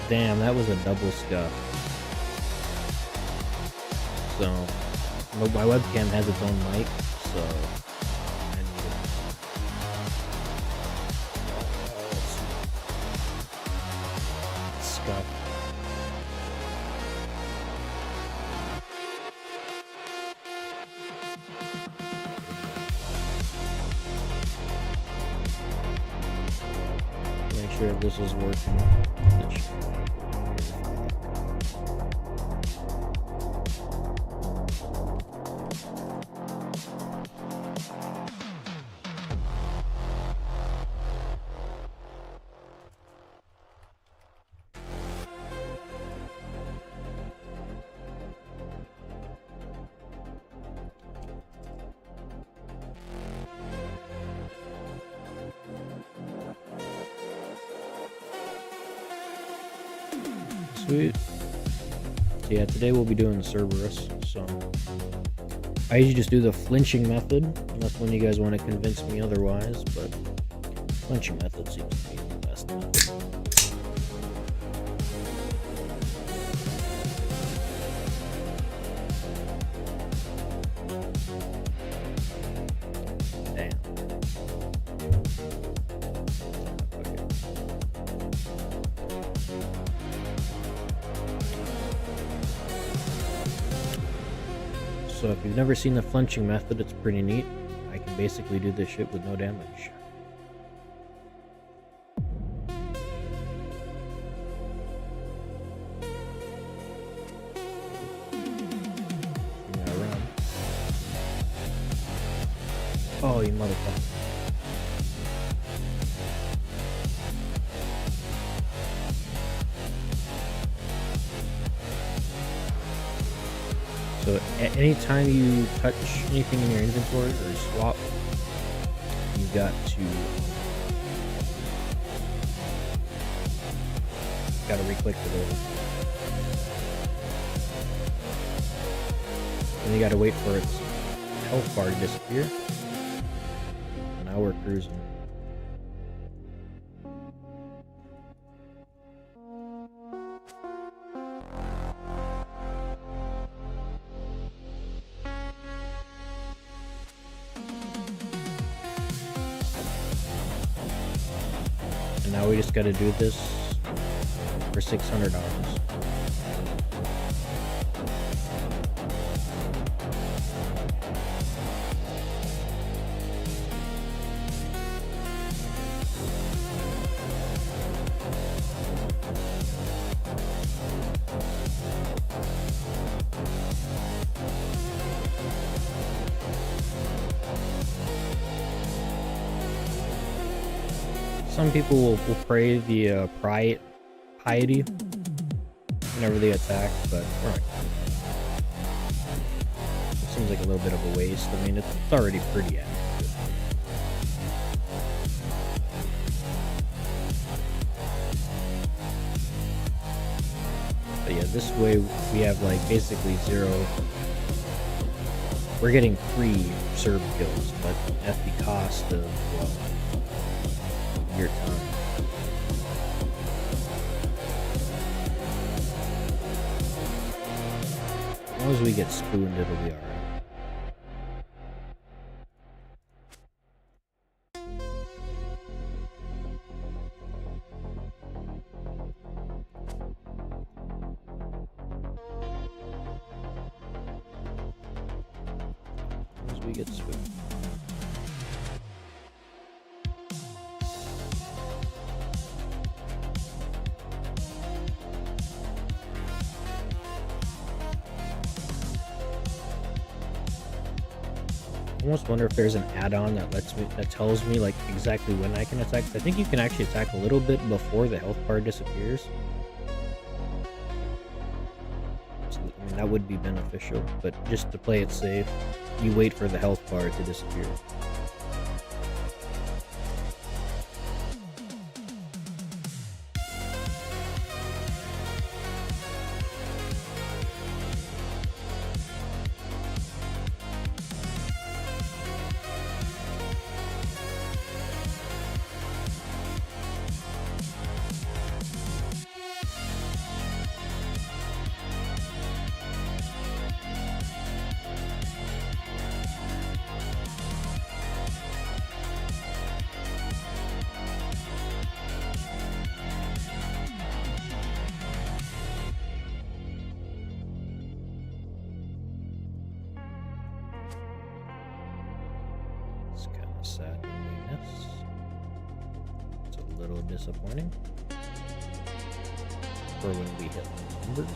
Damn, that was a double scuff. So, my webcam has its own mic, so I need it. Scuff. Make sure if this is working. Sweet. So yeah, today we'll be doing Cerberus. So I usually just do the flinching method, unless when you guys want to convince me otherwise, but flinching method seems to be the best method. Damn. So if you've never seen the flinching method, it's pretty neat. I can basically do this shit with no damage. Oh, you motherfucker. So at any time you touch anything in your inventory or swap, you got to re-click the door. And you got to wait for its health bar to disappear. Now we're cruising. And now we just got to do this for $600. Some people will pray the piety whenever they attack, but we're not. It seems like a little bit of a waste. I mean, it's already pretty accurate. But yeah, This way we have like basically 0. We're getting 3 Cerb kills, but at the cost of, well, your time. As long as we get spooned, it'll be alright. We get spooked. I almost wonder if there's an add-on that tells me like exactly when I can attack. I think you can actually attack a little bit before the health bar disappears. So, I mean, that would be beneficial, but just to play it safe, you wait for the health bar to disappear. It's kind of sad when we miss. It's a little disappointing for when we hit the numbers.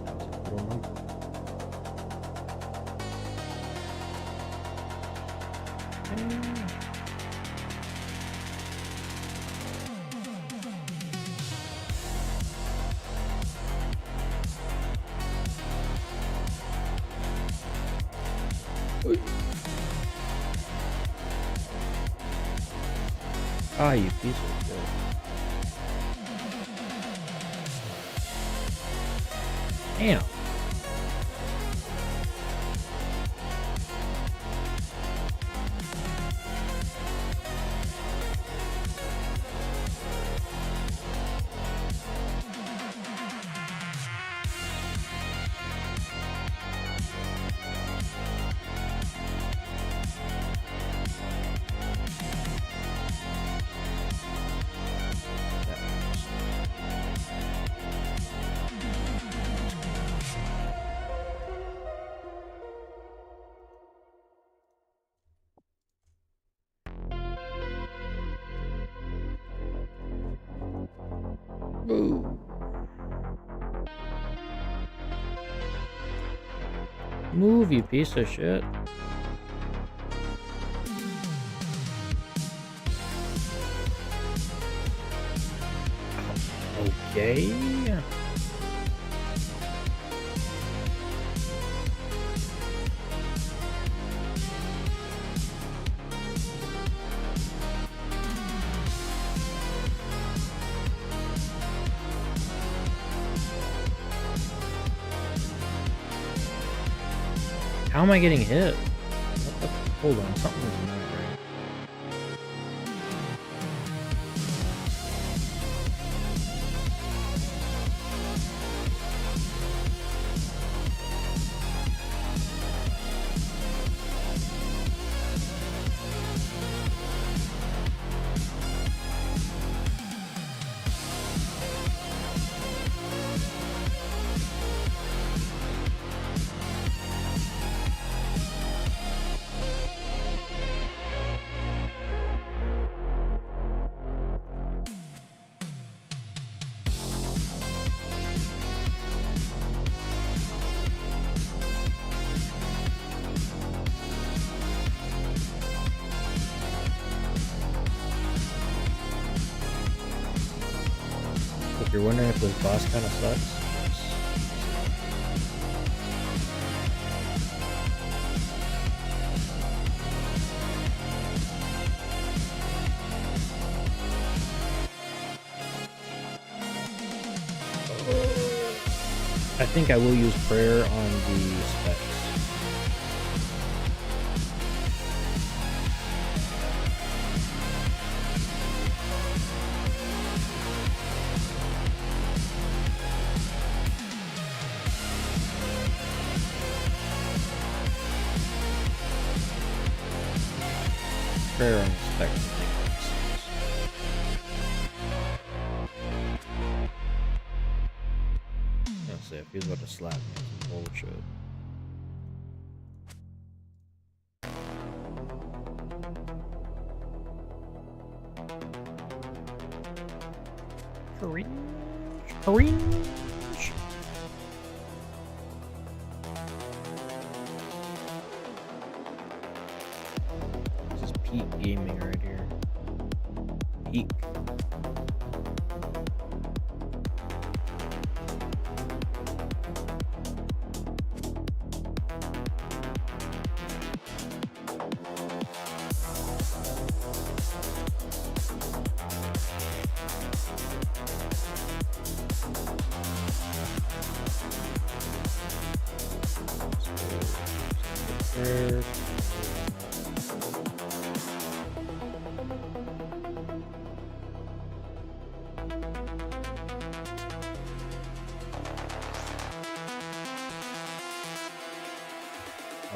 That was a little number. Ah, you piece of shit. Damn. Boo. Move, you piece of shit. Okay. How am I getting hit? What the? Hold on, something's not right. If you're wondering if this boss kind of sucks, I think I will use prayer on the specs. Prayer on the specs. Let's see if he's about to slap me. Bullshit. Cringe. This is peak gaming right here. Peak.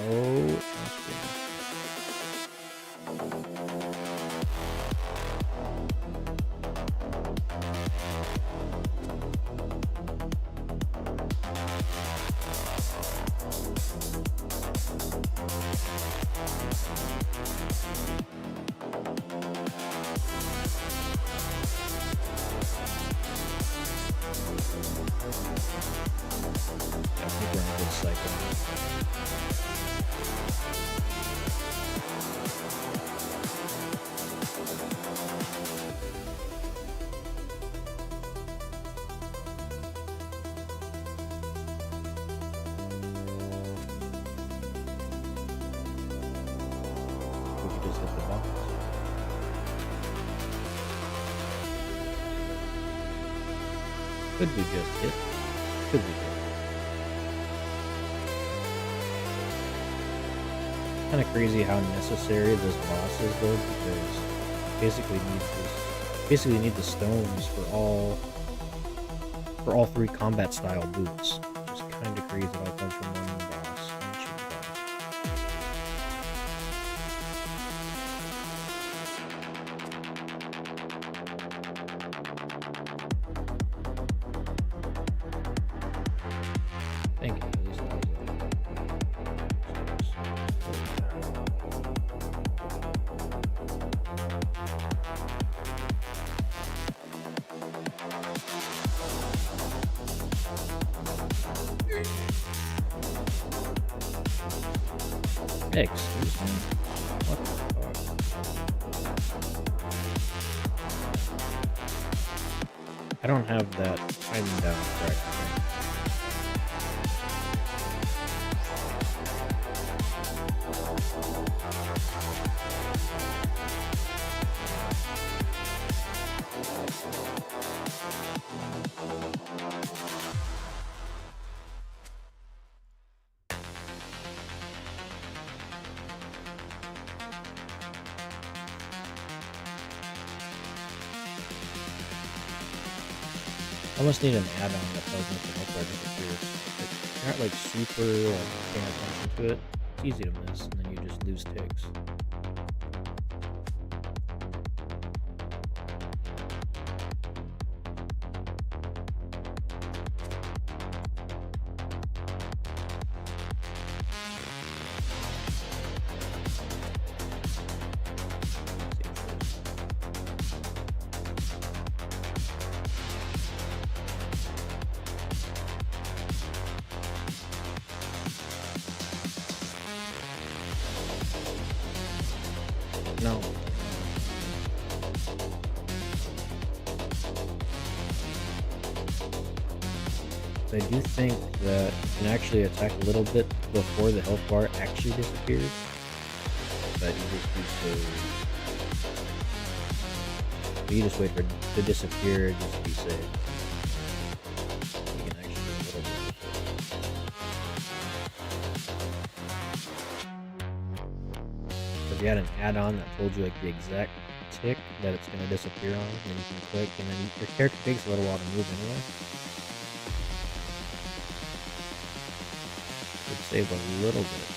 Oh, that's good. I think we're in a good cycle. We could just hit the box. Could we just hit? Could we hit? Kind of crazy how necessary this boss is though, because basically need the stones for all three combat style boots. It's kind of crazy how it comes from one boss. One cheap boss. Thank you. At least that was excuse me. What the fuck? I don't have that timing down correctly. I almost need an add-on that tells me to help right disappears. Like, you're not like super paying attention to it. It's easy to miss, and then you just lose ticks. No. I do think that you can actually attack a little bit before the health bar actually disappears. But you just wait for it to disappear just to be safe. You can actually do a little bit. you had an add-on that told you like the exact tick that it's gonna disappear on, and then you can click, and then your character takes a little while to move anyway. Would save a little bit.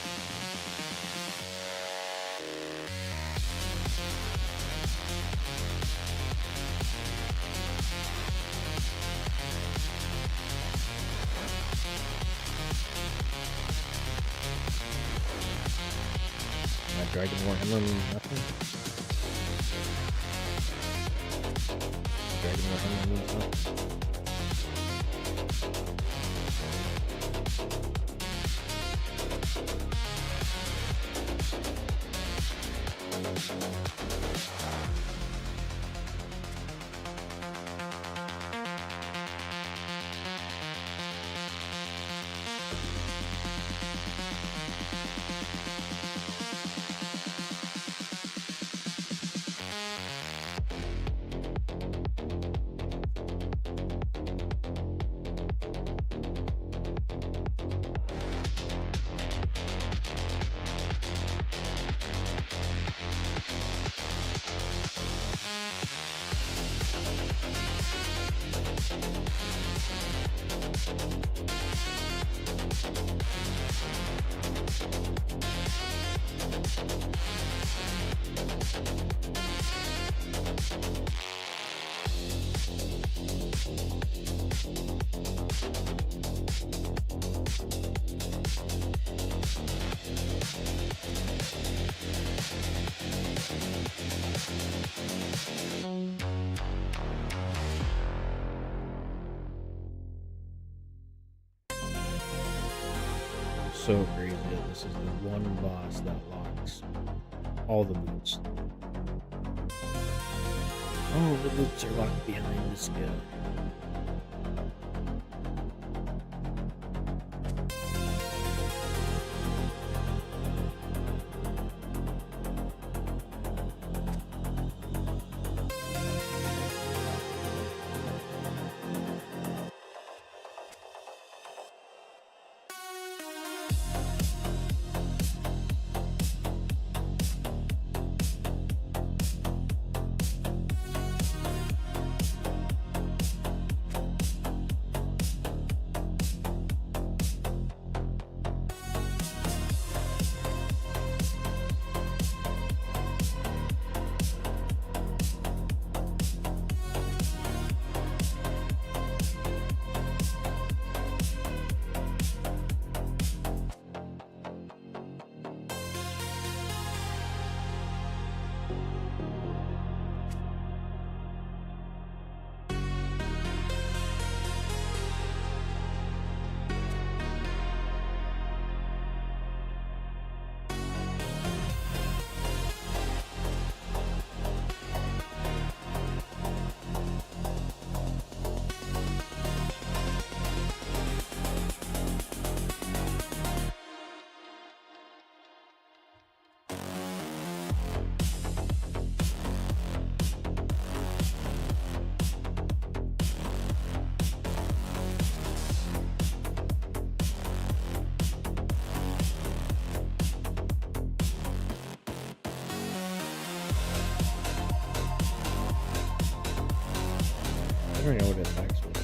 Dragon Warhammer means nothing. Dragon Warhammer means nothing. So crazy that this is the one boss that locks all the boots. All the boots are locked behind the skill. I don't know what it attacks with.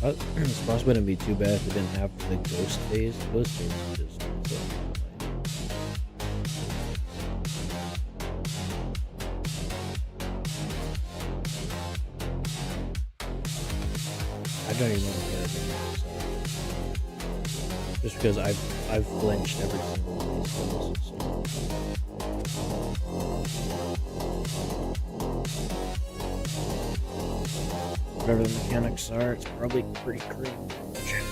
This boss wouldn't be too bad if it didn't have the ghost phase. Ghost phase is just so annoying. I don't even know what so. Just because I've flinched every single one of these bosses. So. Whatever the mechanics are, it's probably pretty cringe. Mechanics,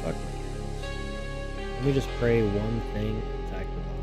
fuck mechanics. Let me just pray one thing and attack the boss.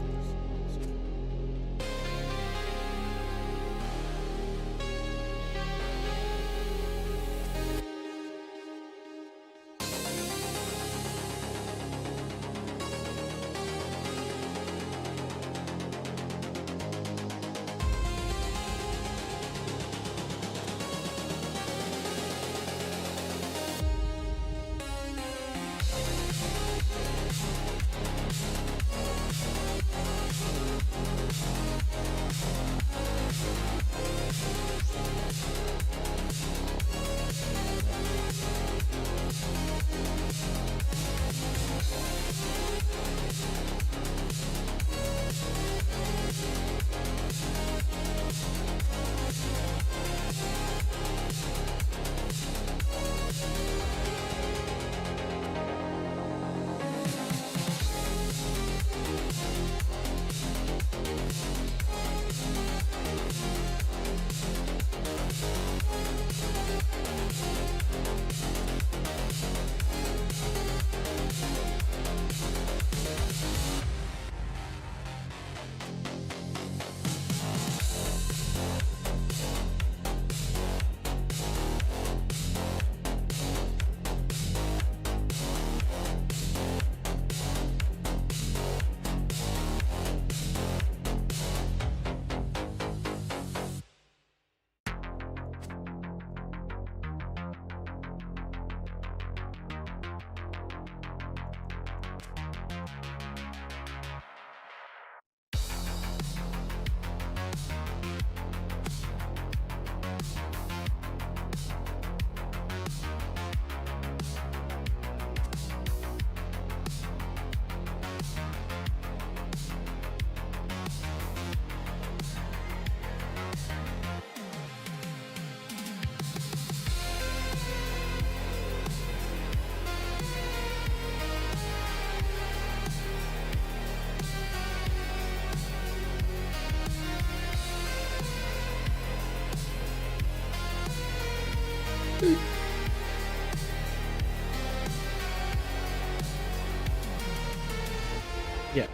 Yeah,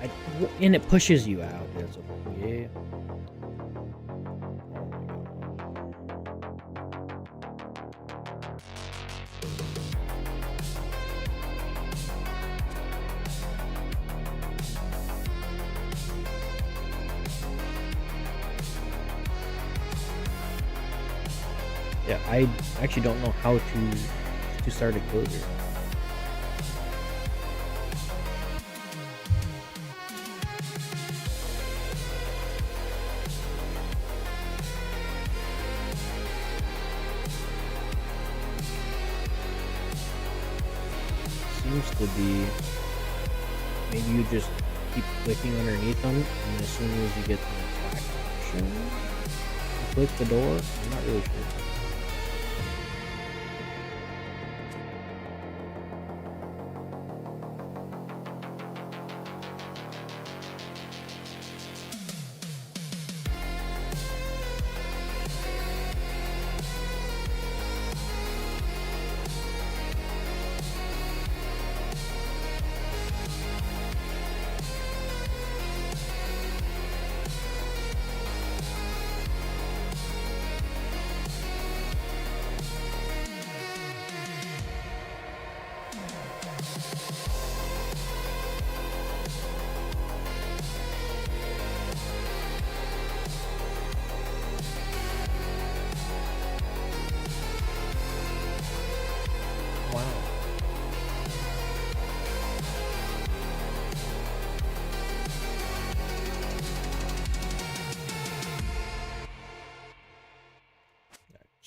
and it pushes you out. That's a, yeah. Yeah, I actually don't know how to start a kill here. Seems to be maybe you just keep clicking underneath them, and as soon as you get the attack option, you click the door. I'm not really sure.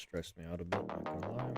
stressed me out a bit, not gonna lie.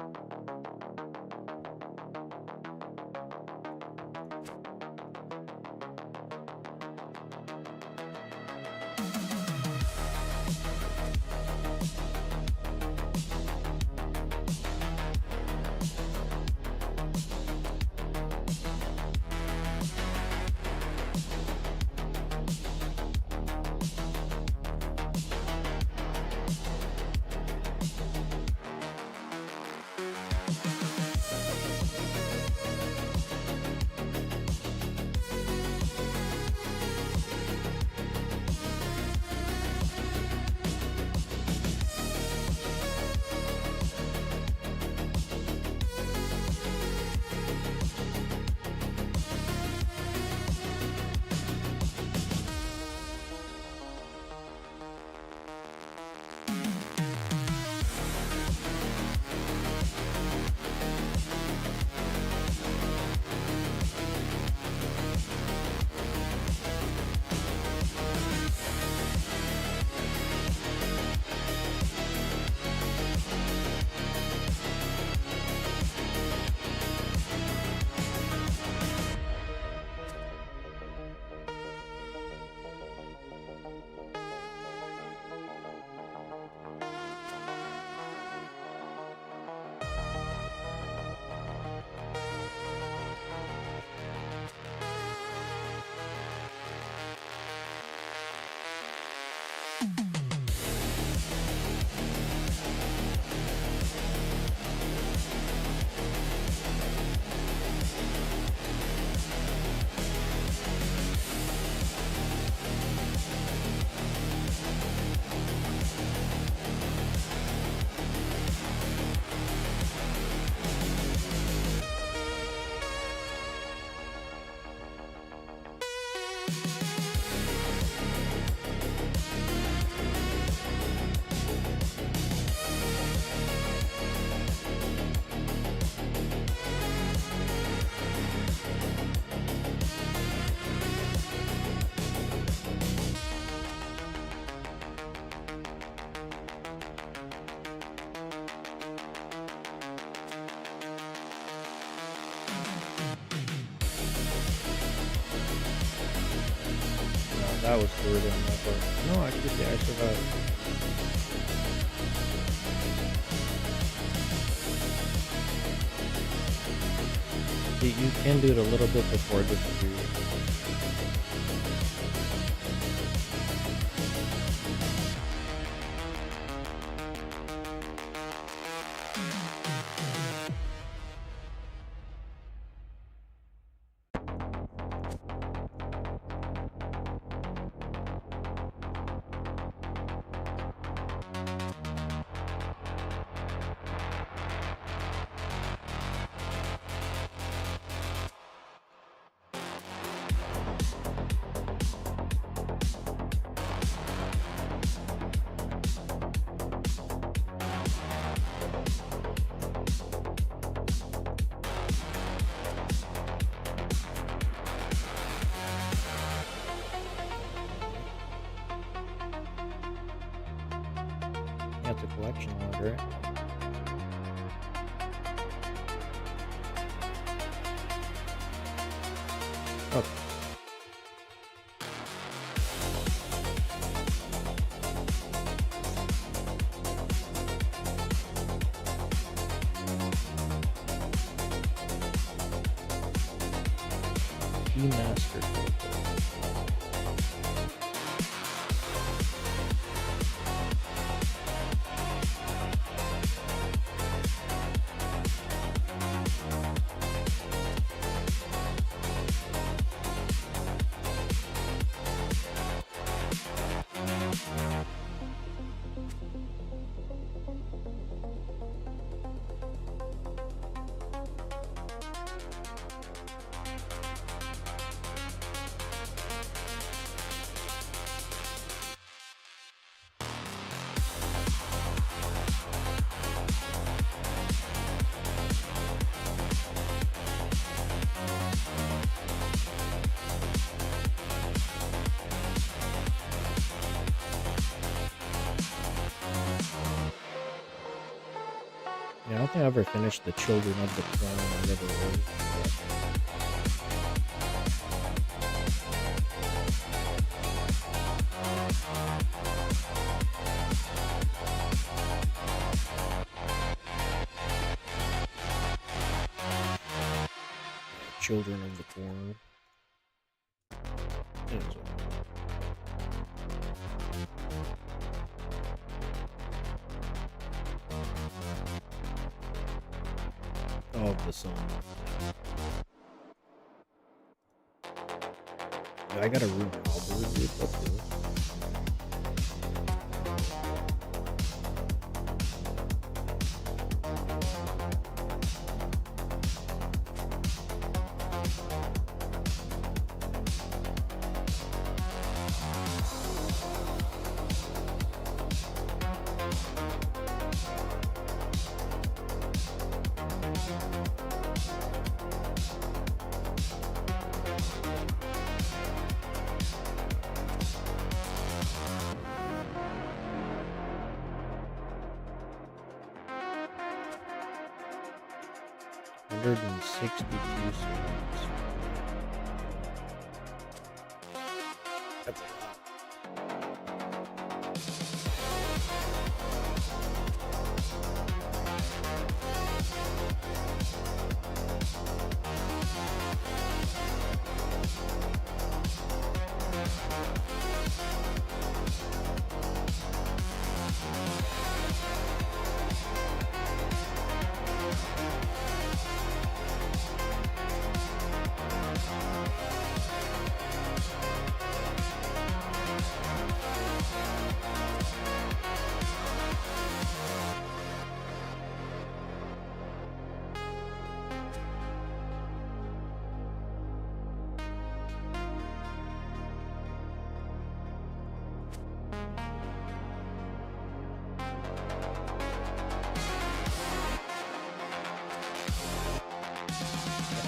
That was brutal on that part. No, actually, yeah, I survived. You can do it a little bit before disappearing. Yeah, it's a collection log, right? Okay. Key master filter. Yeah, I don't think I ever finished the Children of the Corn or whatever it was. Children of the Corn. Of the sun. Yeah, I got a room Halberd, dude. Let's do it. $162 cents. That's a lot.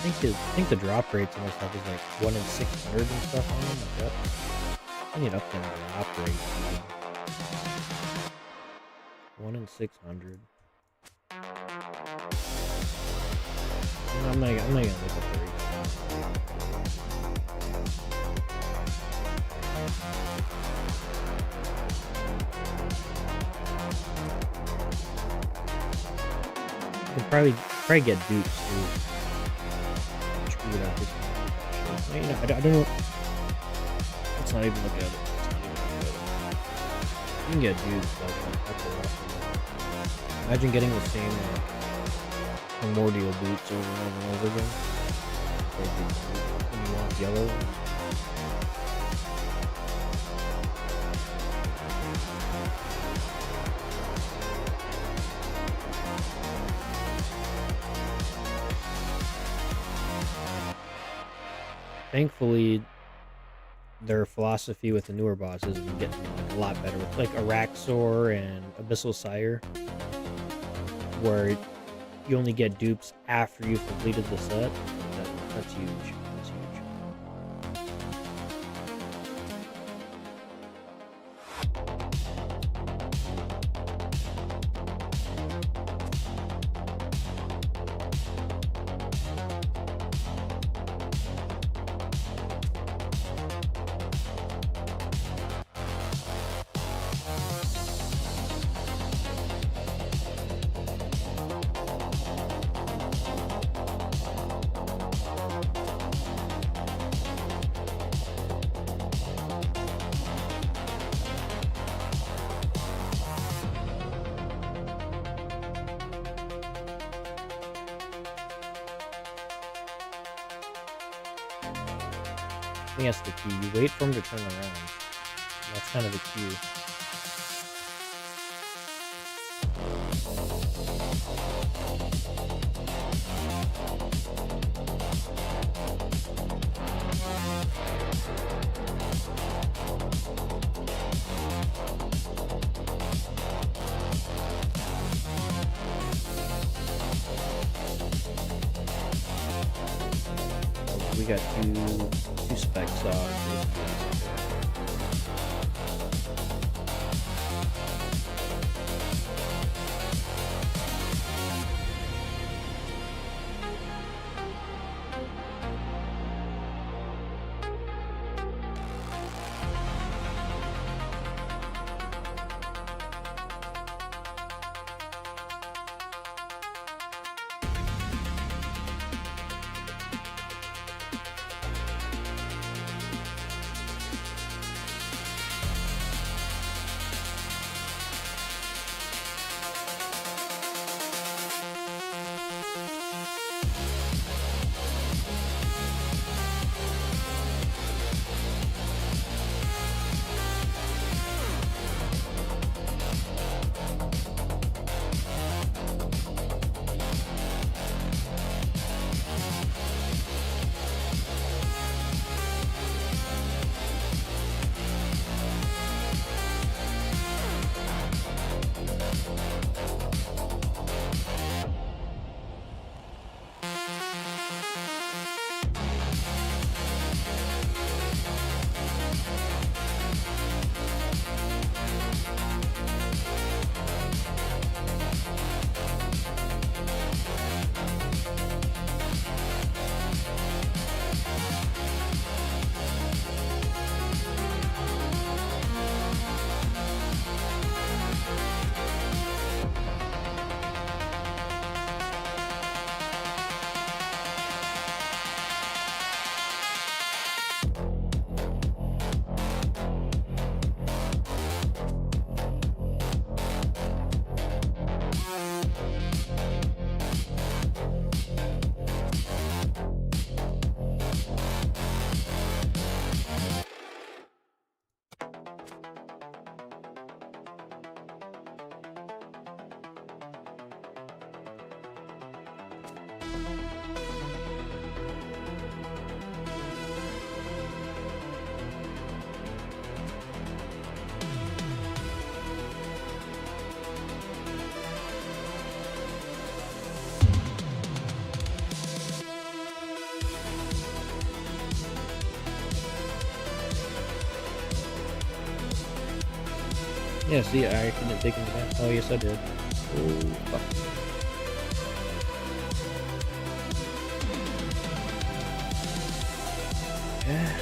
I think the drop rates and stuff is like 1 in 600 and stuff on them. Like that. I need up them drop rates. Dude. 1 in 600. I'm not gonna look at the rates. You can probably get dupes too. You know, I don't know. Let's not even look at it. You can get dupes. That's a lot. Imagine getting the same primordial boots over and over again. And you want yellow. Thankfully, their philosophy with the newer bosses is getting a lot better with like Araxor and Abyssal Sire, where you only get dupes after you've completed the set. That's huge. That's huge. I think that's the key. You wait for him to turn around. That's kind of the key. We got two specs off. Yeah, see, I couldn't take him back. Oh, yes, I did. Oh, fuck. Yeah.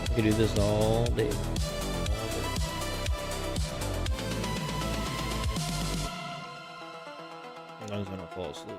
I could do this all day. I was gonna fall asleep.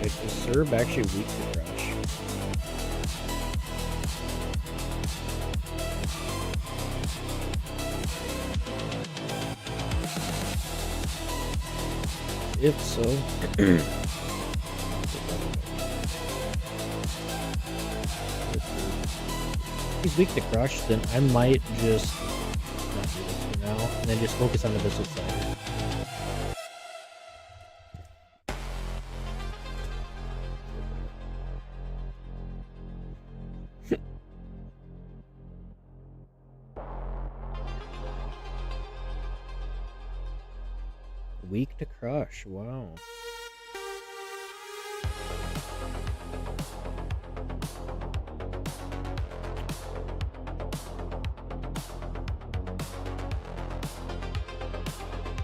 Is Cerb actually weak to crush? If so, if he's weak to crush, then I might just not do this for now, and then just focus on the Vessel side. Weak to crush, wow.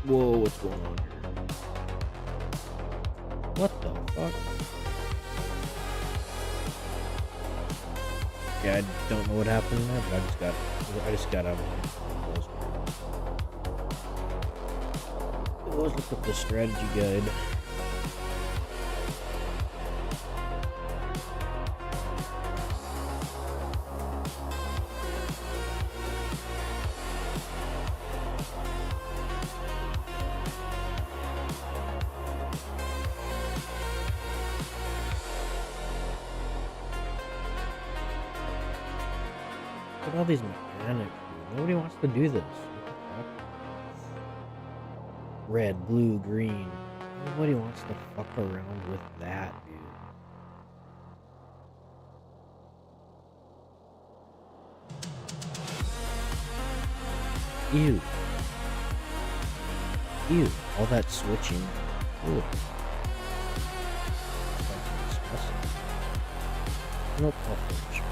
Whoa, what's going on here? What the fuck? Yeah, I don't know what happened there, but I just got out of line. Let's look up the strategy guide. Look at all these mechanics, dude. Nobody wants to do this. Red, blue, green. Nobody wants to fuck around with that, dude. Ew. Ew. All that switching. Ew. That's disgusting. Nope, I'll finish.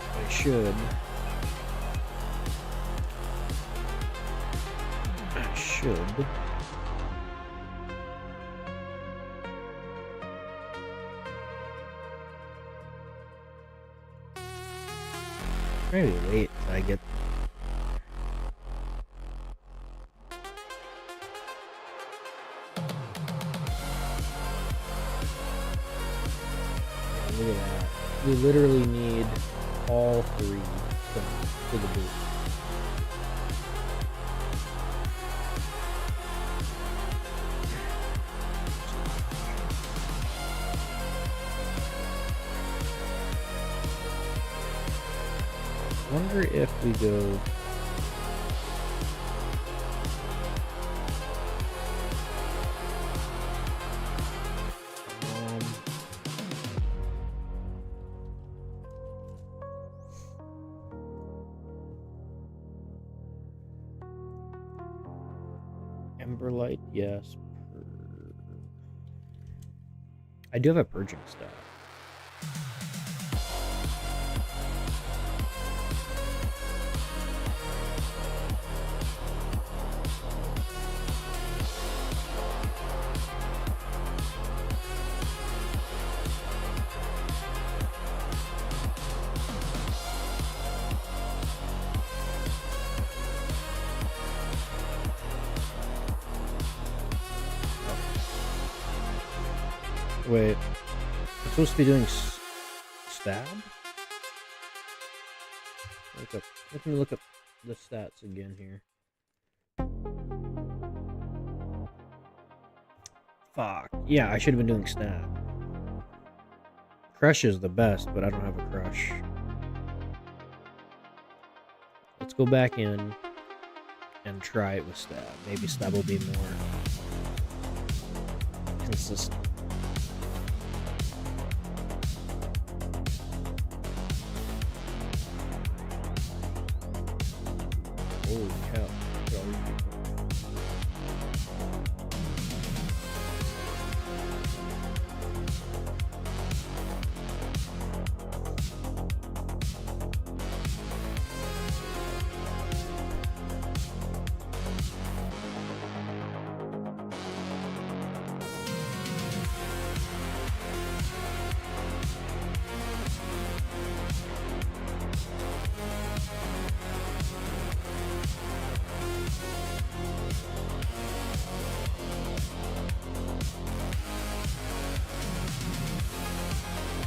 I should. Maybe wait till I get. Yeah, look at that. We literally need all three to the boot. I wonder if we go Emberlight, yes. I do have a purging staff. Wait, I'm supposed to be doing stab? Let me look up the stats again here. Fuck. Yeah, I should have been doing stab. Crush is the best, but I don't have a crush. Let's go back in and try it with stab. Maybe stab will be more consistent. Holy cow.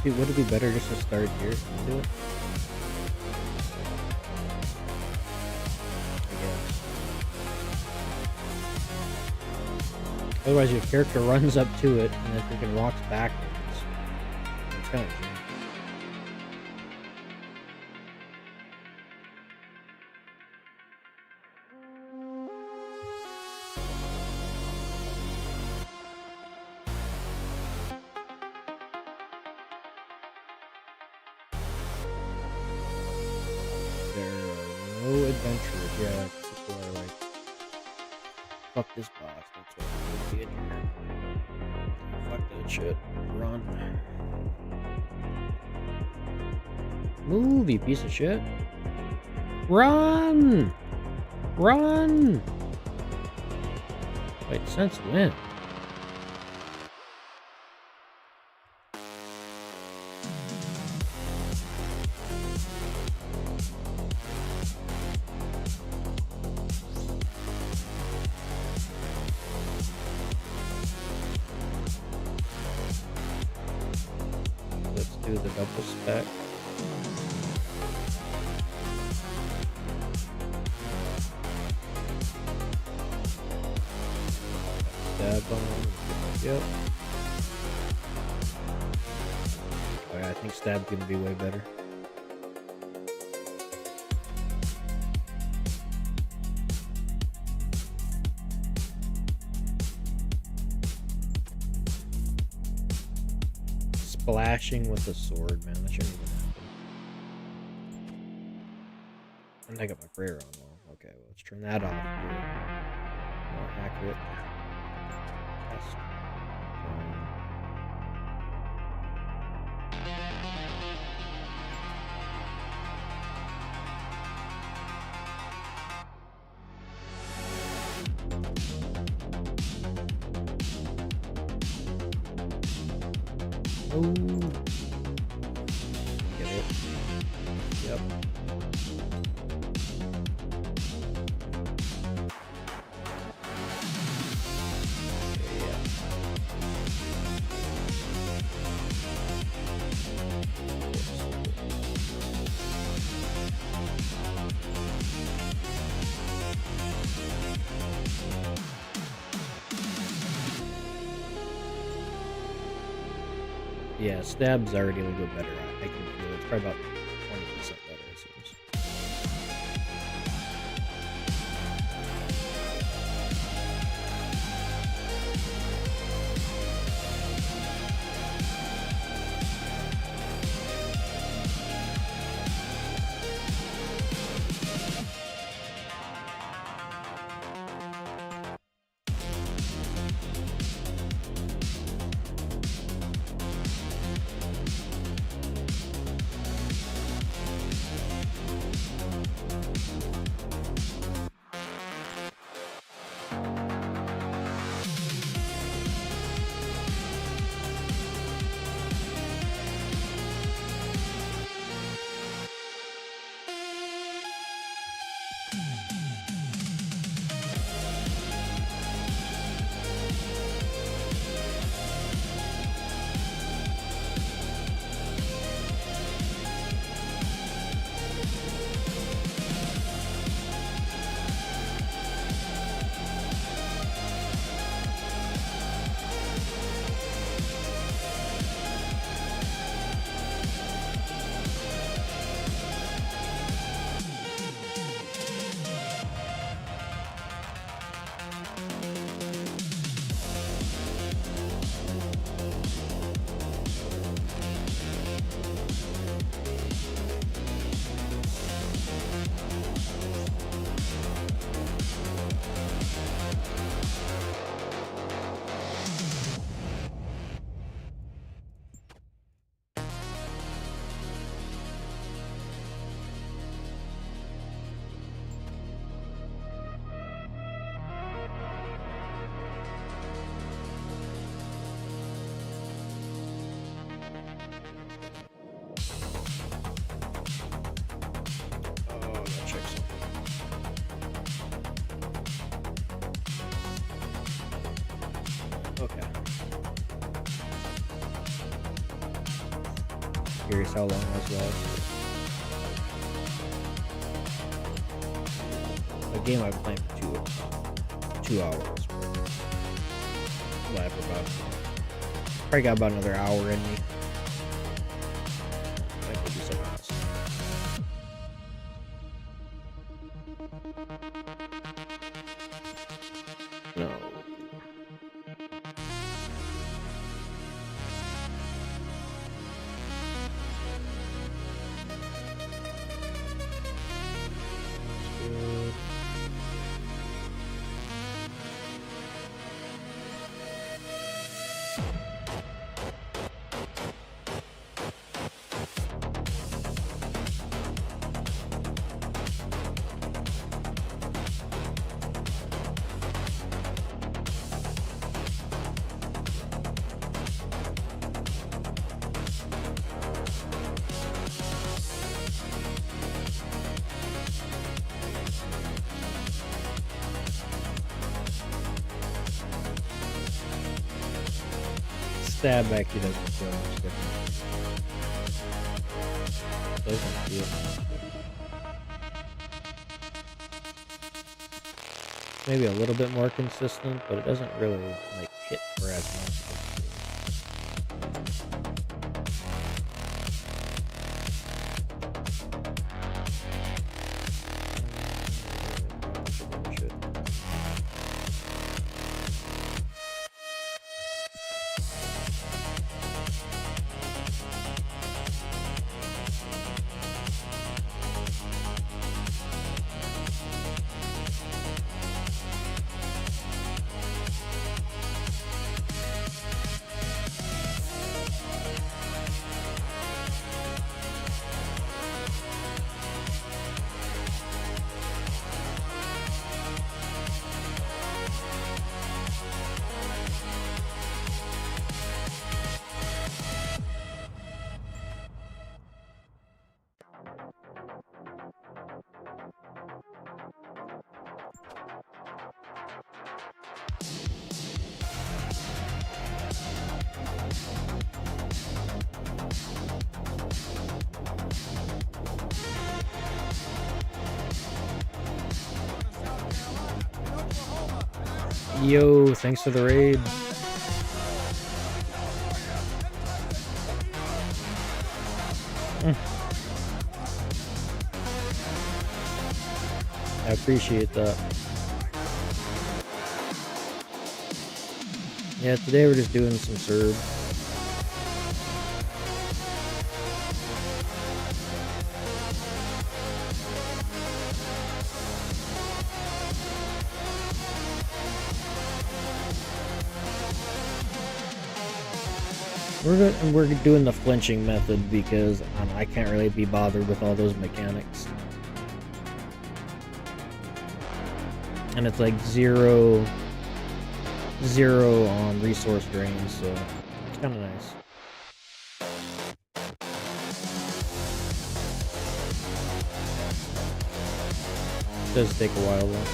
Dude, would it be better just to start here and do it? I guess. Otherwise, your character runs up to it and then freaking walks backwards. It's kind of janky. Adventurers, yeah, people are like, fuck this boss, that's why I'm gonna be in here. Fuck that shit. Run. Move, you piece of shit. Run! Run! Wait, since when? Do the double spec. Stab on. Yep. Oh yeah, I think stab's gonna be way better. Splashing with the sword, man. That shouldn't even happen. And I got my prayer on. Well, okay, well, let's turn that off. More accurate. Test. Oh, get it. Yep. Yeah. Yeah, stab's already a little bit better. I can feel it's probably about 20% better, it seems. curious how long this lasts. A game I've played for 2 hours. Left about. Probably got about another hour in me. I could do something else. No. Stab actually doesn't feel much different. Doesn't feel much different. Maybe a little bit more consistent, but it doesn't really like hit for as much. Yo, thanks for the raid. I appreciate that. Yeah, today we're just doing some Cerb. We're doing the flinching method because I can't really be bothered with all those mechanics. And it's like zero on resource drain, so it's kind of nice. It does take a while though.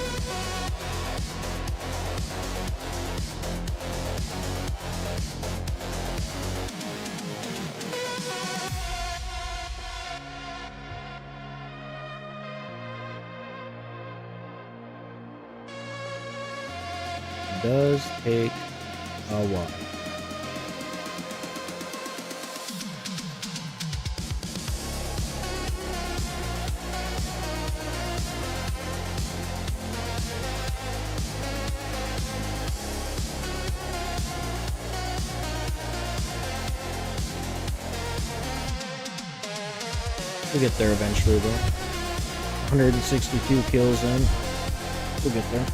Does take a while. We'll get there eventually though. 162 kills in. We'll get there.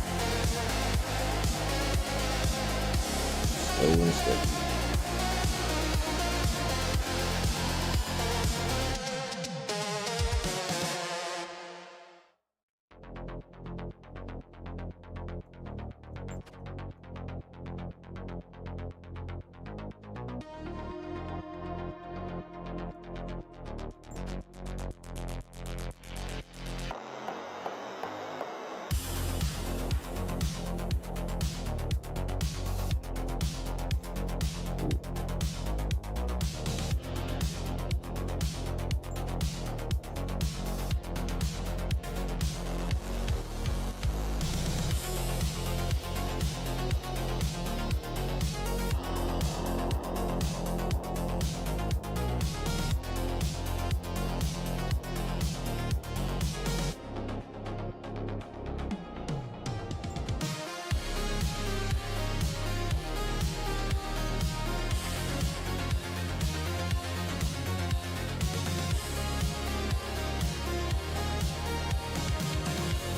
Instead.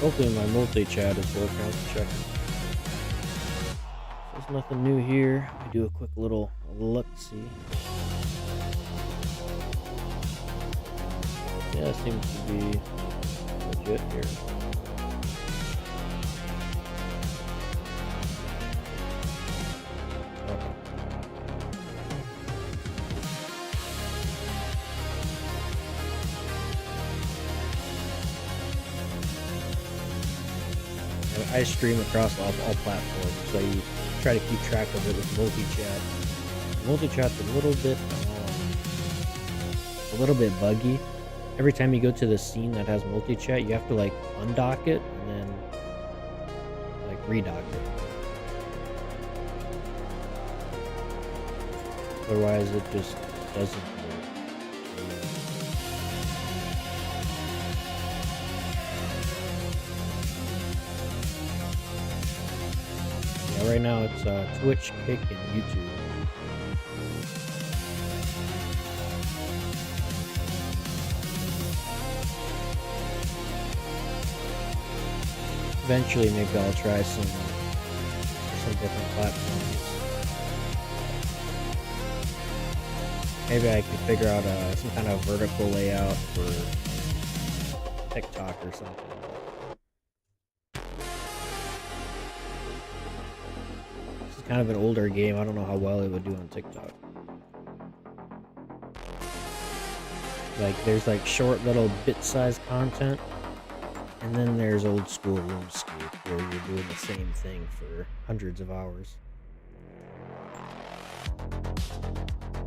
Hopefully my multi-chat is working. I was checking. There's nothing new here. I do a quick little look-see. Yeah, it seems to be legit here. I stream across all platforms, so you try to keep track of it with multi-chat. Multi-chat's a little bit buggy. Every time you go to the scene that has multi-chat, you have to like undock it and then like redock it. Otherwise, it just doesn't work. Yeah, right now it's Twitch, Kick, and YouTube. Eventually, maybe I'll try some different platforms. Maybe I can figure out some kind of vertical layout for TikTok or something. This is kind of an older game. I don't know how well it would do on TikTok. Like, there's like short little bit-sized content. And then there's old school RuneScape, where you're doing the same thing for hundreds of hours.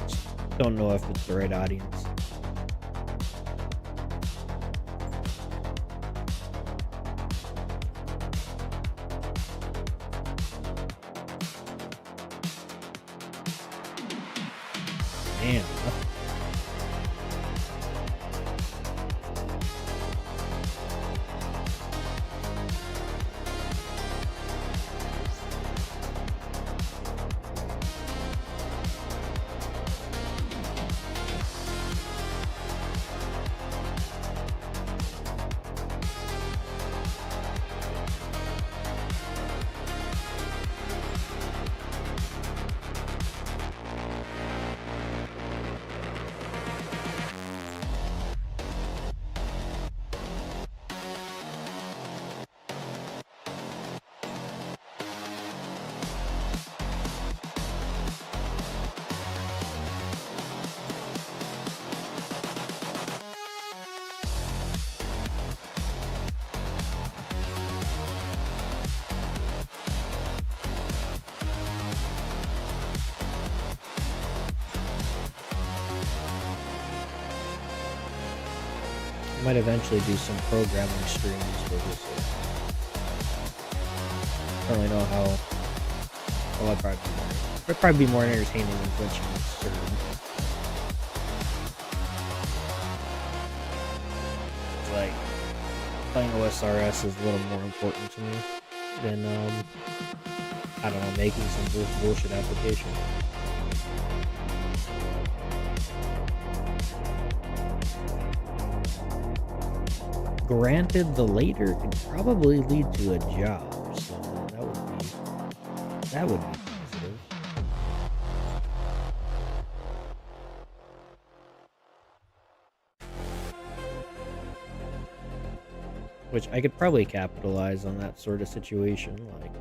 Just don't know if it's the right audience. Damn. I might eventually do some programming streams for this. I don't really know how. Well, it'd probably be more entertaining than glitching and stream. Like, playing OSRS is a little more important to me than, I don't know, making some bullshit application. Granted, the later could probably lead to a job, so that would be positive. Which I could probably capitalize on that sort of situation. Like,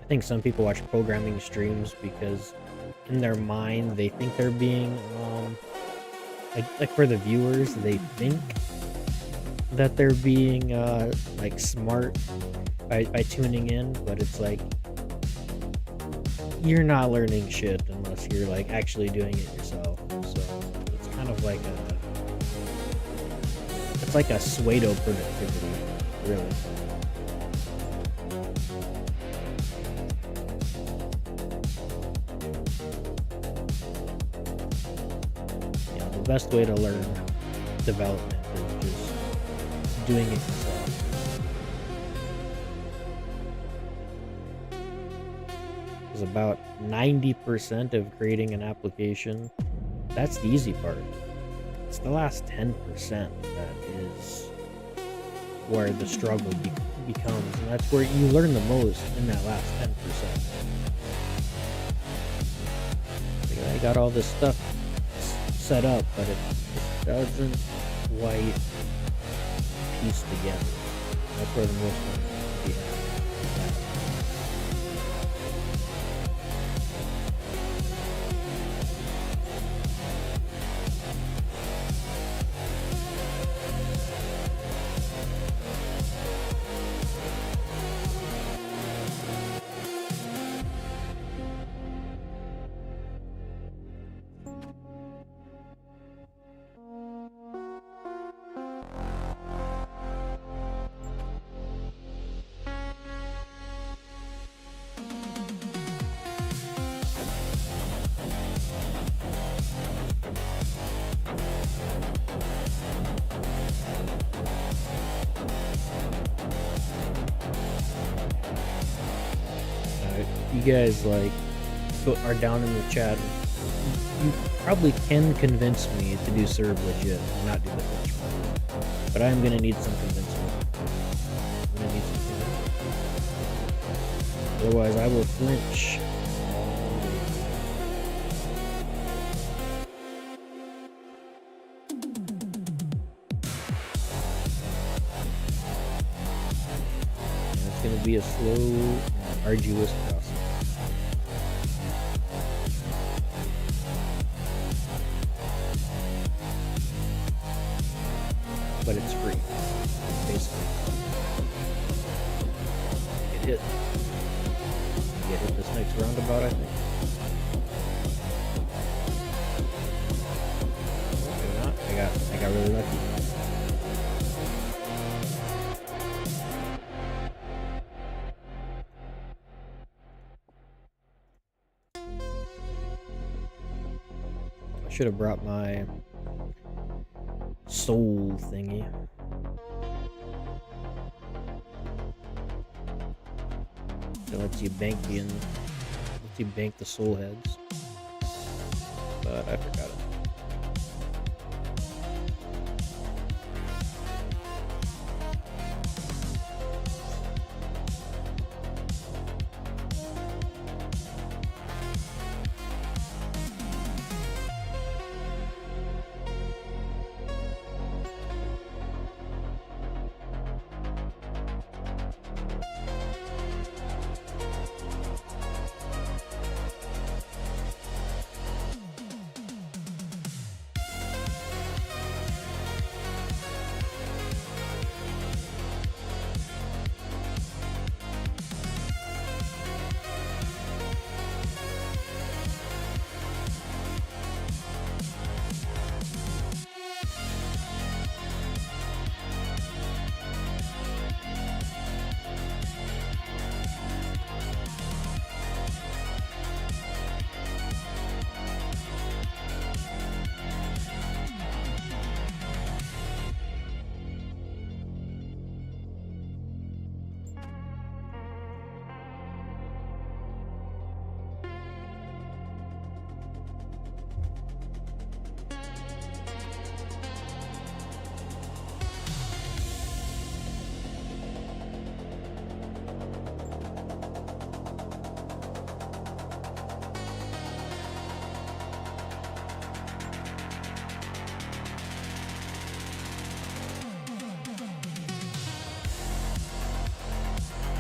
I think some people watch programming streams because in their mind they think they're being like for the viewers, they think that they're being like smart by tuning in, but it's like you're not learning shit unless you're like actually doing it yourself. So it's kind of like a pseudo productivity, really. Yeah, the best way to learn development is just doing it yourself. Because about 90% of creating an application, that's the easy part. It's the last 10% that is where the struggle becomes, and that's where you learn the most in that last 10%. Like, I got all this stuff set up, but it just doesn't quite piece together. That's where the most fun is to be had. You guys like are down in the chat. You probably can convince me to do Cerb legit and not do the flinch method, but I'm gonna need some convincing. I'm gonna need some convincing. Otherwise, I will flinch. And it's gonna be a slow and arduous process. But it's free, basically. Get hit this next roundabout, I think. Maybe not. I got really lucky. I should have brought my soul thingy. That lets you bank the soul heads. But I forgot it.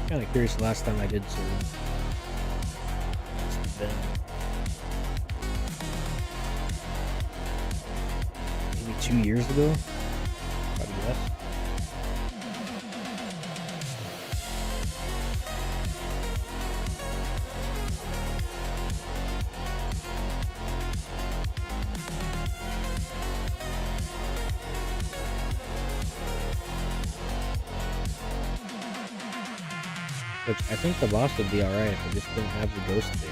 Kind of curious. Last time I did some, it's been maybe 2 years ago. Probably less. Which I think the boss would be alright if I just didn't have the ghost phase.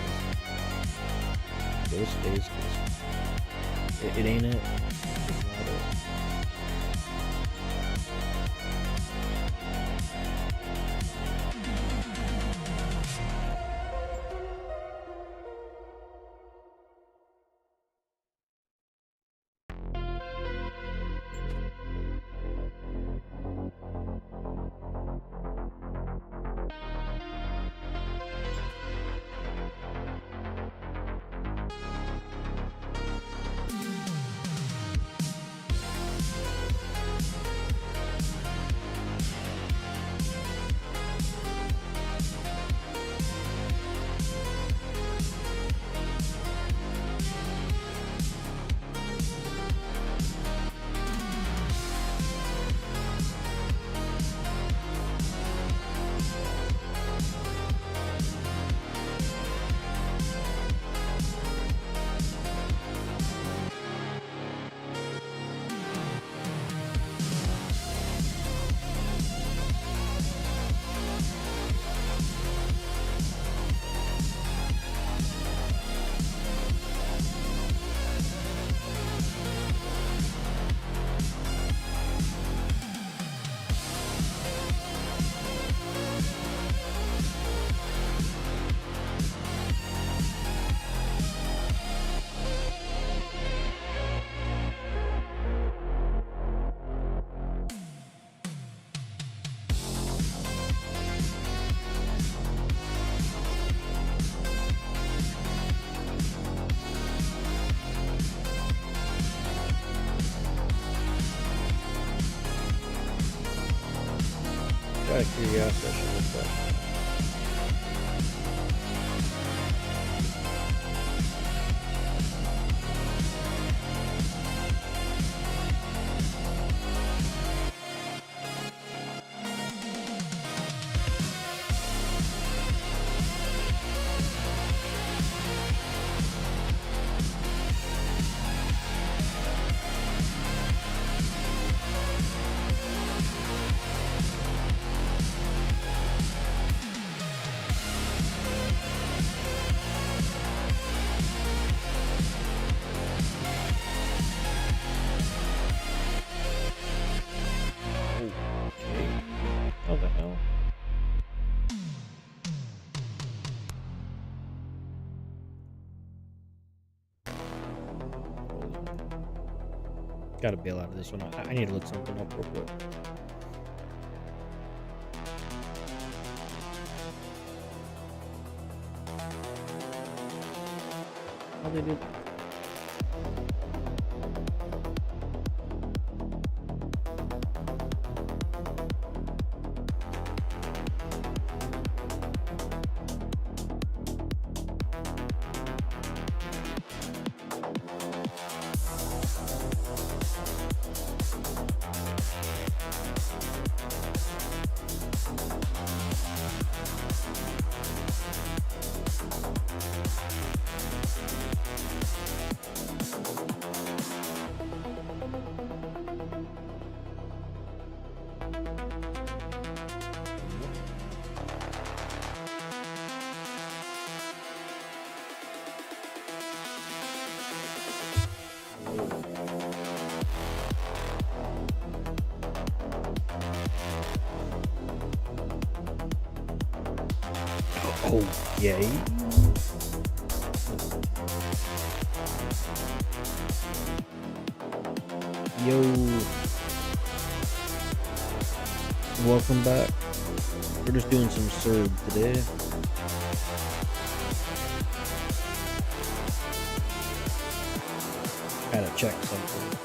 Ghost phase, it ain't it. It's not it. out of curiosity, I should look that. How the hell? Gotta bail out of this one. I need to look something up real quick. How they did? Oh, yay. Yo. Welcome back. We're just doing some Cerb today. Gotta check something.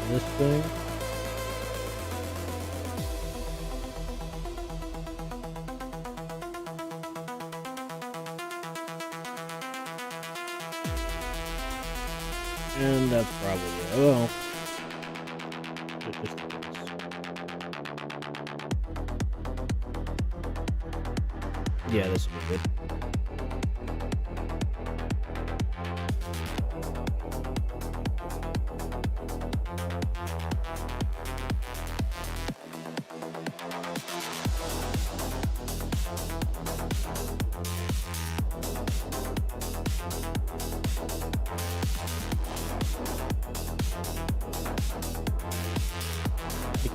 This thing. And that's probably it. Well, it just is. Yeah, this will be good.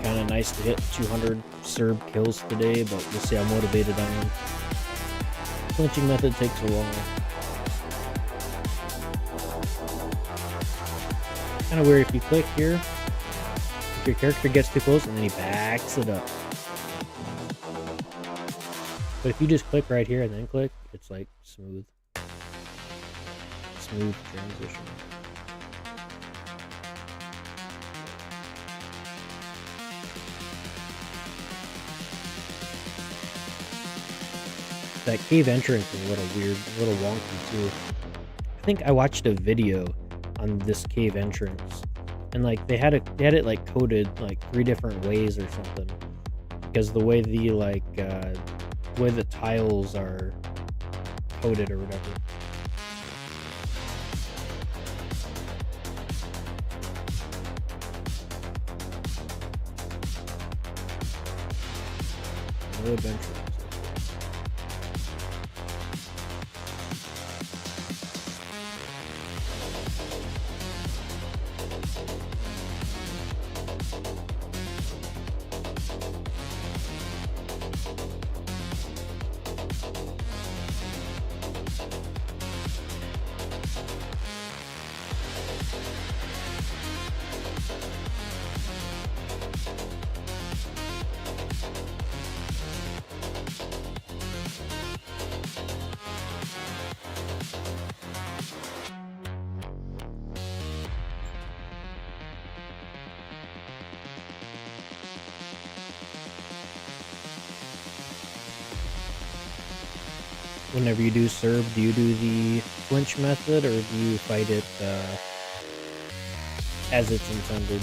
Kind of nice to hit 200 Cerb kills today, but we'll see how motivated I am. Flinching method takes a while. Kind of weird if you click here, if your character gets too close and then he backs it up. But if you just click right here and then click, it's like smooth transition. That cave entrance is a little weird, a little wonky too. I think I watched a video on this cave entrance, and like they had it like coded like 3 different ways or something, because the way the tiles are coded or whatever. No adventure. Whenever you do serve, do you do the flinch method or do you fight it as it's intended?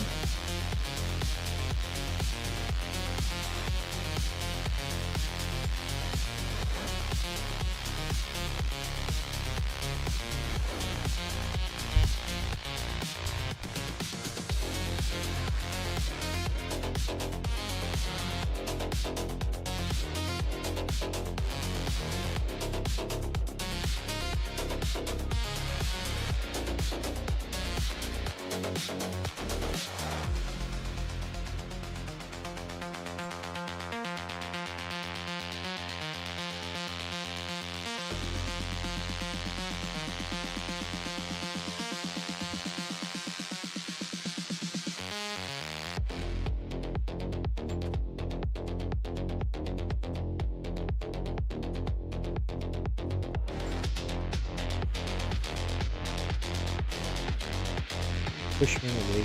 Push me away.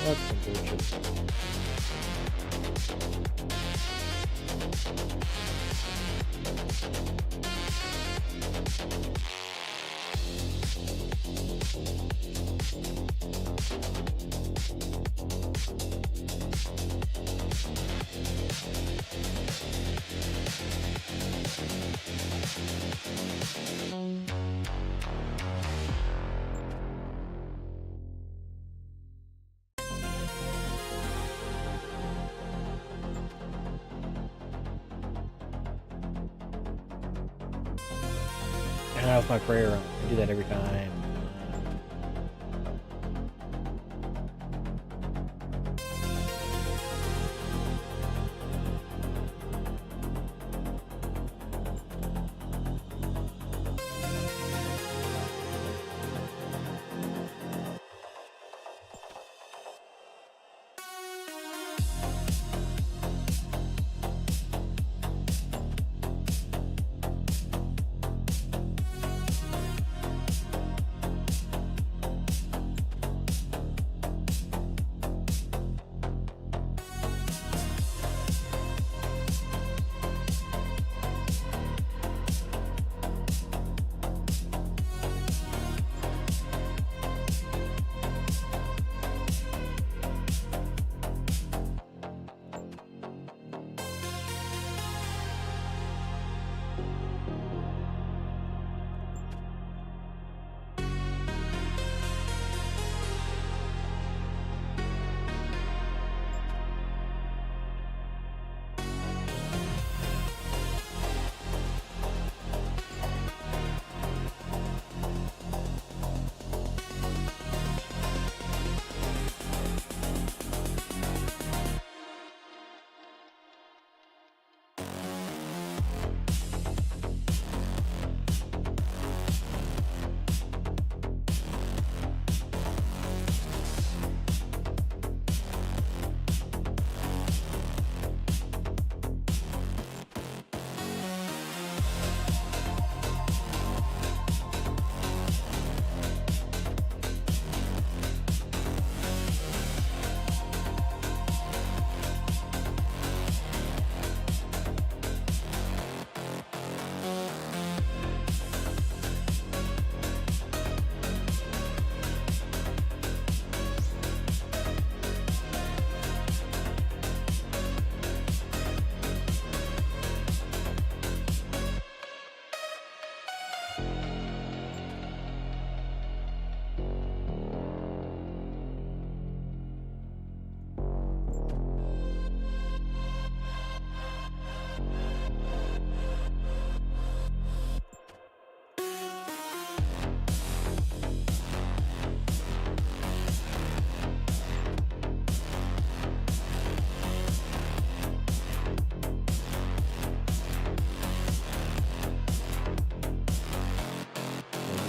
That's some bullshit. And that was my prayer run. I do that every time.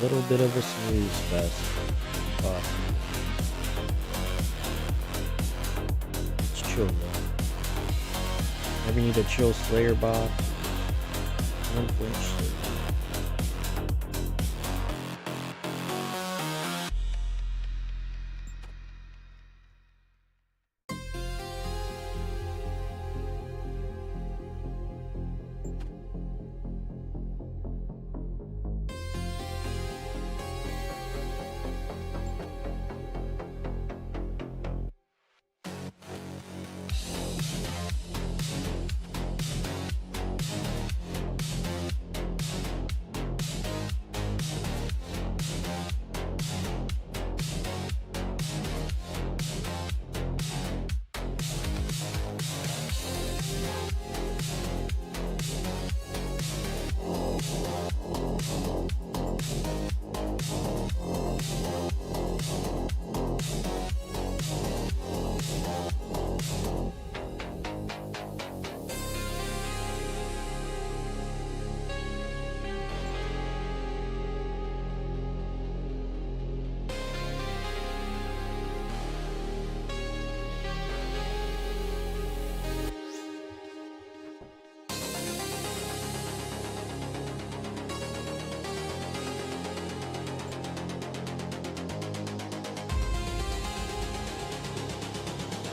Little bit of a snooze fest. It's chill though. Never need a chill Slayer boss. Unflinch Slayer.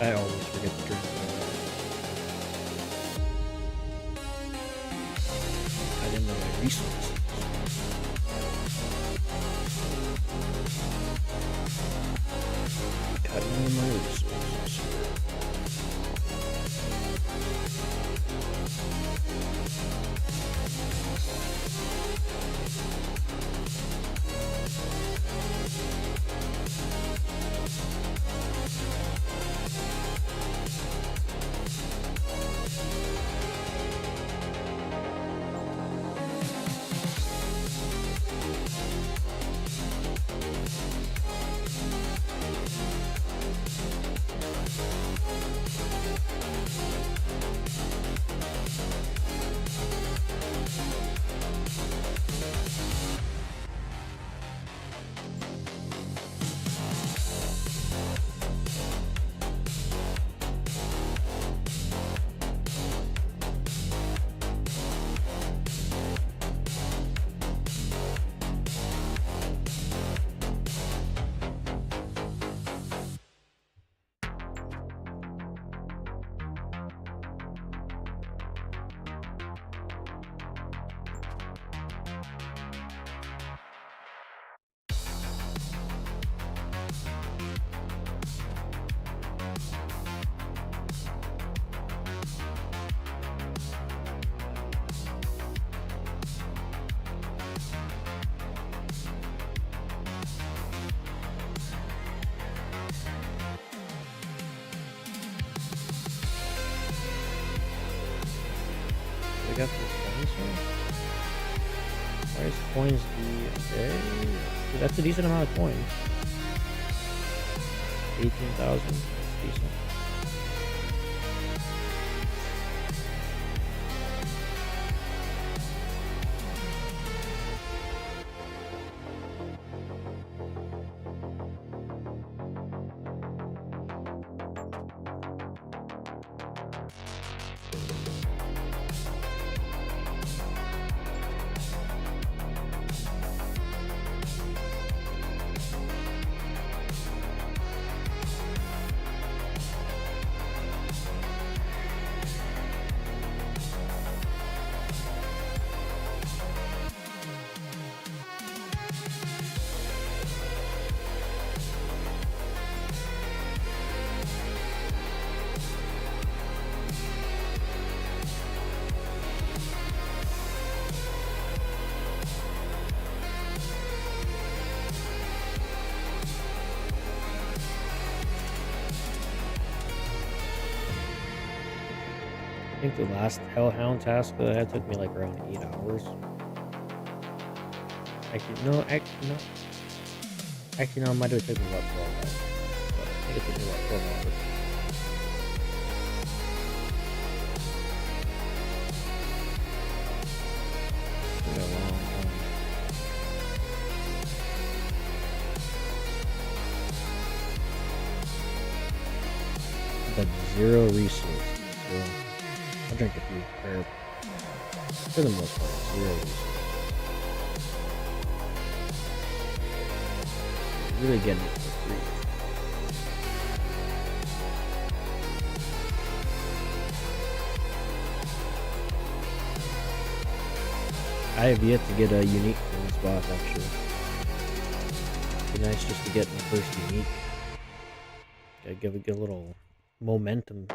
I always forget to drink water. I didn't know my resources. Cutting in my resources. I got this coins here. Why is coins okay? That's a decent amount of coins. 18,000. That's decent. I think the last Hellhound task that I had took me like around 8 hours. Actually, no. Actually, no, it might have taken me about 12 hours. But I think it took me about 12 hours. It's been a long time. But 0 resources. So I drank a few, or for the most part, 0 resources. Really getting it for free. I have yet to get a unique from this boss, actually. It'd be nice just to get my first unique. Gotta give it a little momentum.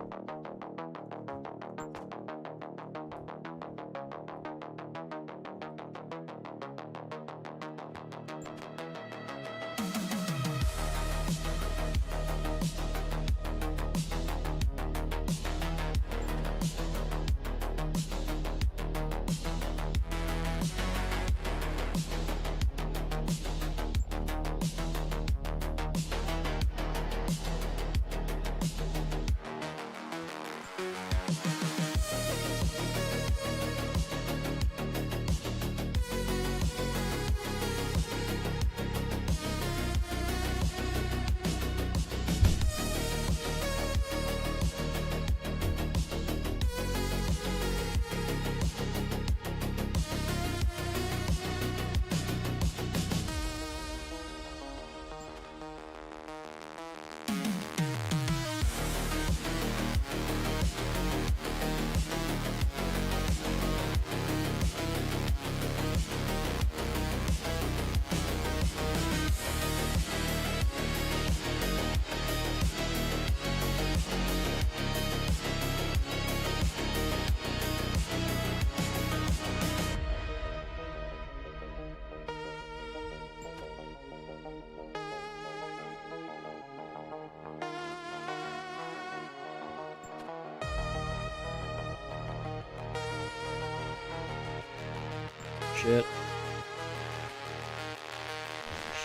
Shit.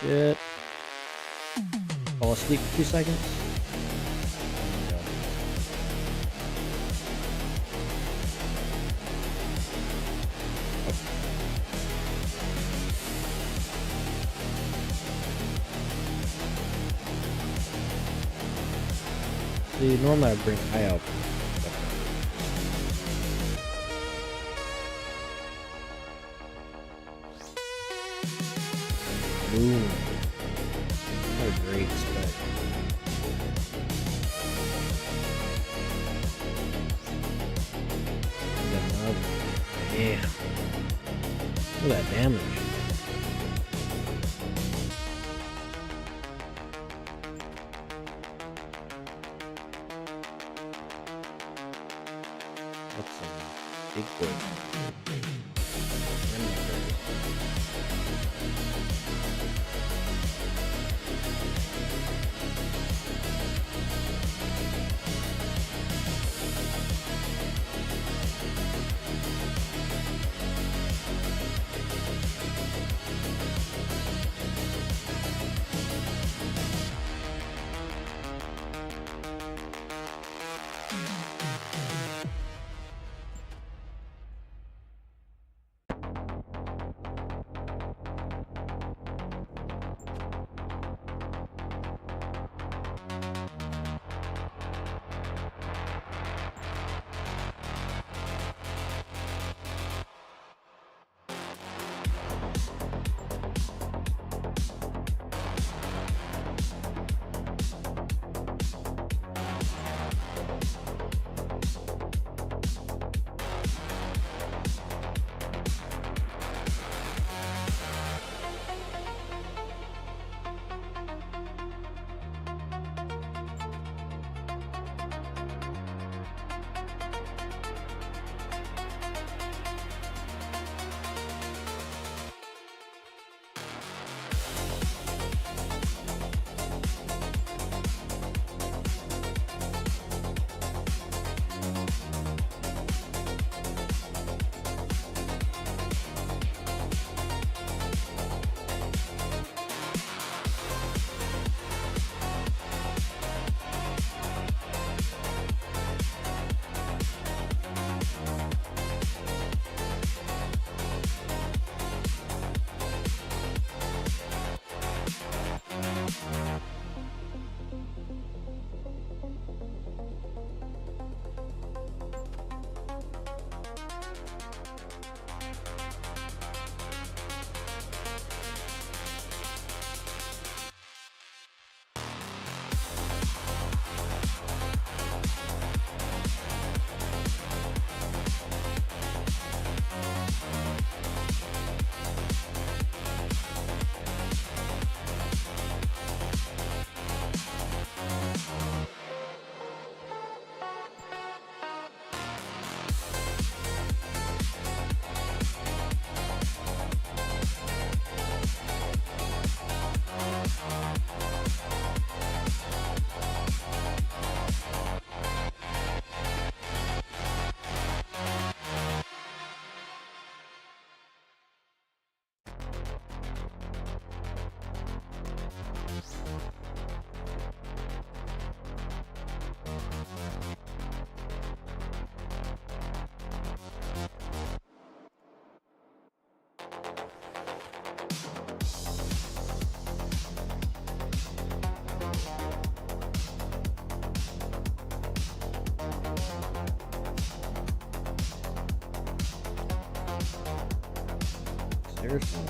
Shit. Fall asleep for 2 seconds. See, normally I bring eye out. Boom. What a great spec. Damn. Look at that damage. That's some big boy. Seriously.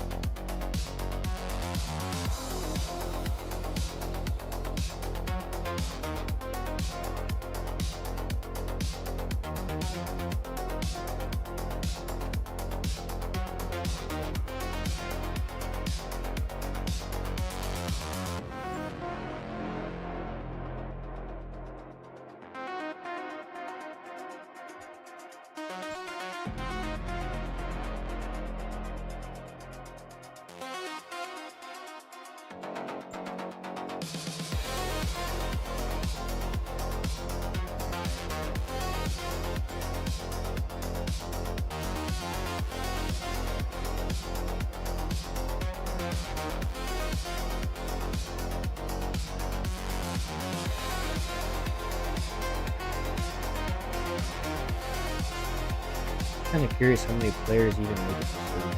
kind of curious how many players even make it to server.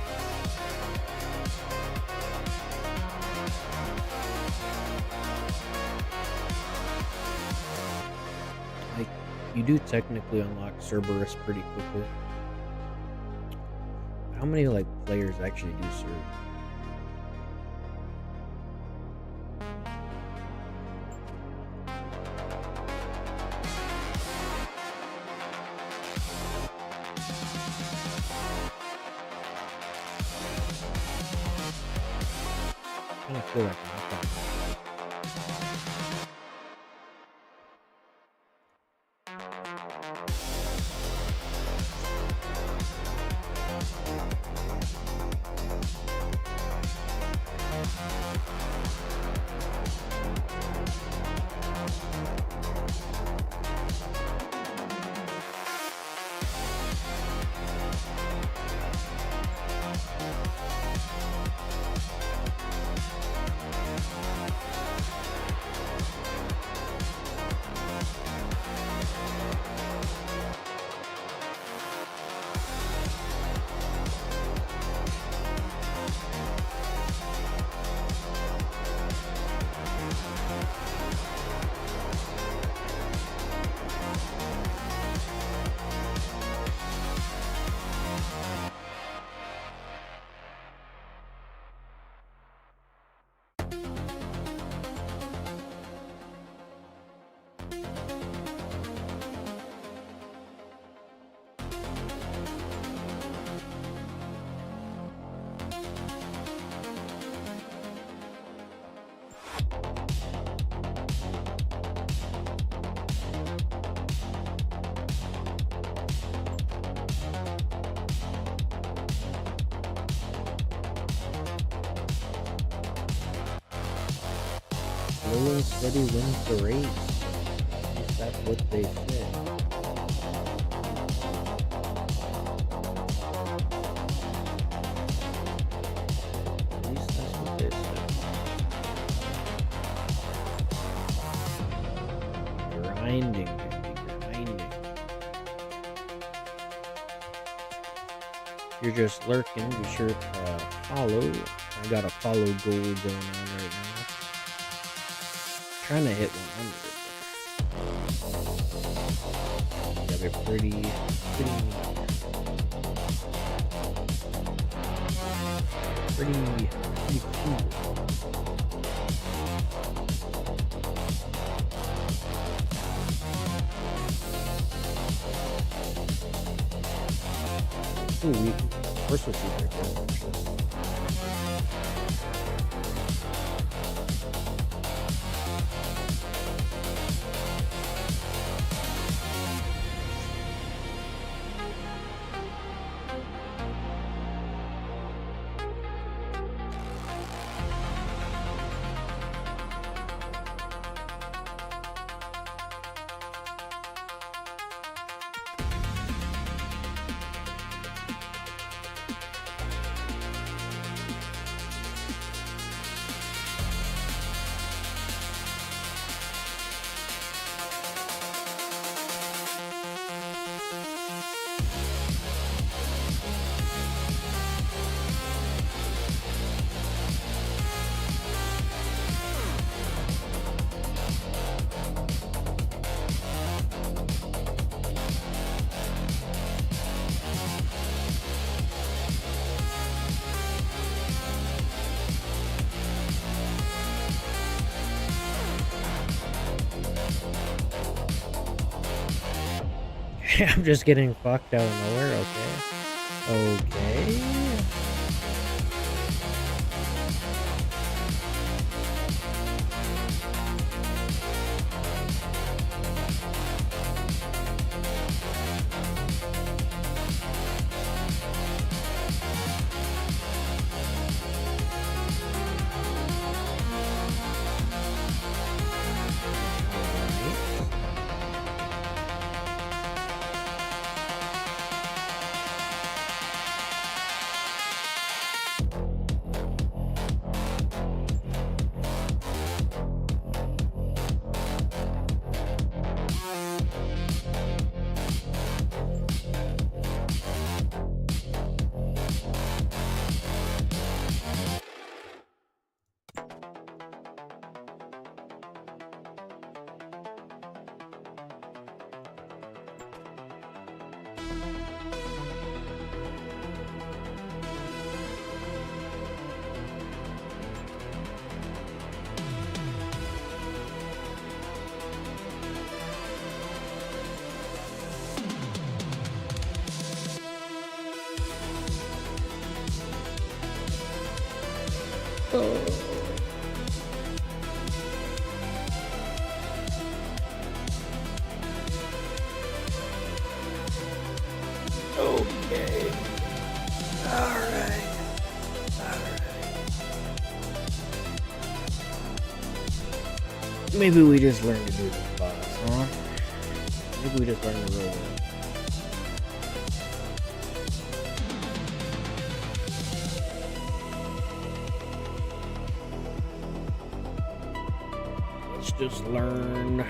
Like, you do technically unlock Cerberus pretty quickly. How many like players actually do serve? I kind of feel like slow and steady wins the race. At least that's what they say. At least that's what they say. Grinding, baby, grinding. If you're just lurking, be sure to follow. I got a follow goal going on right now. Trying to hit 100. Gotta be pretty cool. Ooh, first we'll see right there, actually. I'm just getting fucked out of nowhere, okay. Okay. Okay. Alright. Maybe we just learned to do this boss, huh? Maybe we just learned to roll it. Let's just learn.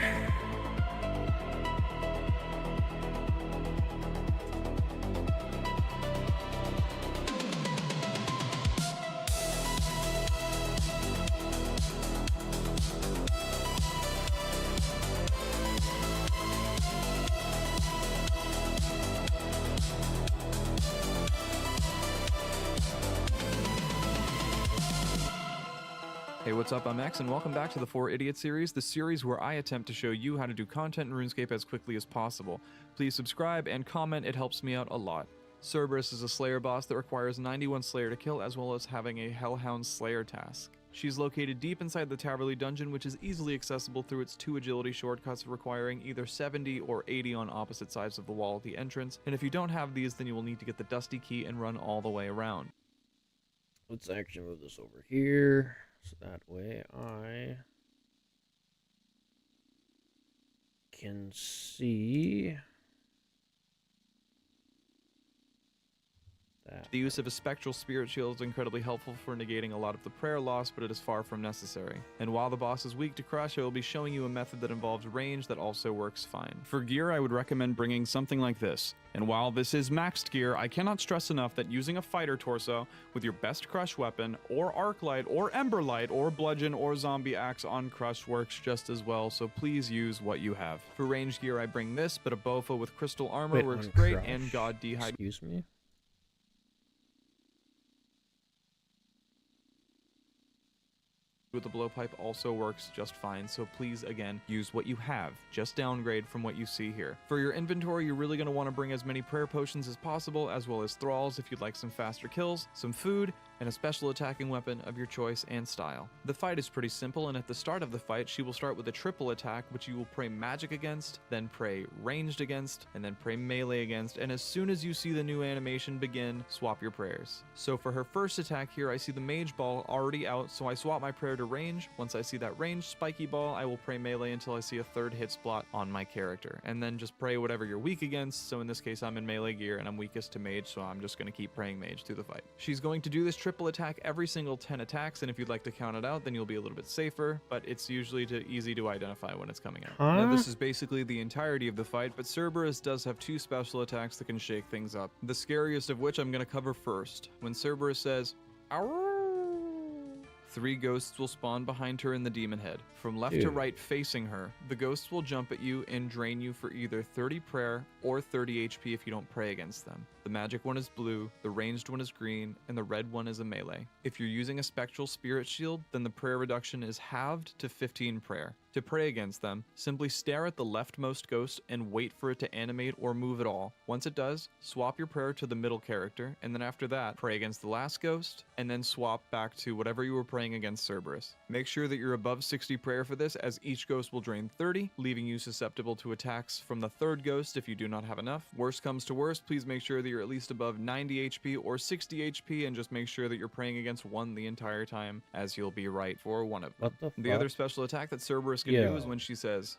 Hey, what's up? I'm X, and welcome back to the 4 Idiots series, the series where I attempt to show you how to do content in RuneScape as quickly as possible. Please subscribe and comment, it helps me out a lot. Cerberus is a Slayer boss that requires 91 Slayer to kill, as well as having a Hellhound Slayer task. She's located deep inside the Taverley dungeon, which is easily accessible through its 2 agility shortcuts requiring either 70 or 80 on opposite sides of the wall at the entrance, and if you don't have these, then you will need to get the Dusty Key and run all the way around. Let's actually move this over here, so that way I can see that. The use of a Spectral Spirit Shield is incredibly helpful for negating a lot of the prayer loss, but it is far from necessary. And while the boss is weak to crush, I will be showing you a method that involves range that also works fine. For gear, I would recommend bringing something like this. And while this is maxed gear, I cannot stress enough that using a fighter torso with your best crush weapon, or Arclight, or Emberlight, or Bludgeon, or Zombie Axe on crush works just as well, so please use what you have. For range gear, I bring this, but a Bofa with crystal armor works great, and God Dehydration. Excuse me? With the blowpipe also works just fine, so please again use what you have, just downgrade from what you see here. For your inventory, you're really going to want to bring as many prayer potions as possible, as well as thralls if you'd like some faster kills, some food, and a special attacking weapon of your choice and style. The fight is pretty simple, and at the start of the fight she will start with a triple attack, which you will pray magic against, then pray ranged against, and then pray melee against, and as soon as you see the new animation begin, swap your prayers. So for her first attack here, I see the mage ball already out, so I swap my prayer to range. Once I see that ranged spiky ball, I will pray melee until I see a third hit spot on my character, and then just pray whatever you're weak against. So in this case I'm in melee gear and I'm weakest to mage, so I'm just going to keep praying mage through the fight. She's going to do this triple attack every single 10 attacks, and if you'd like to count it out, then you'll be a little bit safer, but it's usually easy to identify when it's coming out. Now this is basically the entirety of the fight, but Cerberus does have 2 special attacks that can shake things up. The scariest of which I'm going to cover first. When Cerberus says, "Ow!" 3 ghosts will spawn behind her in the demon head. From left to right facing her, the ghosts will jump at you and drain you for either 30 prayer or 30 HP if you don't pray against them. The magic one is blue, the ranged one is green, and the red one is a melee. If you're using a Spectral Spirit Shield, then the prayer reduction is halved to 15 prayer. To pray against them, simply stare at the leftmost ghost and wait for it to animate or move at all. Once it does, swap your prayer to the middle character, and then after that, pray against the last ghost, and then swap back to whatever you were praying against Cerberus. Make sure that you're above 60 prayer for this, as each ghost will drain 30, leaving you susceptible to attacks from the third ghost if you do not have enough. Worst comes to worst, please make sure that you're at least above 90 HP or 60 HP, and just make sure that you're praying against one the entire time, as you'll be right for one of them. The other special attack that Cerberus can do is when she says,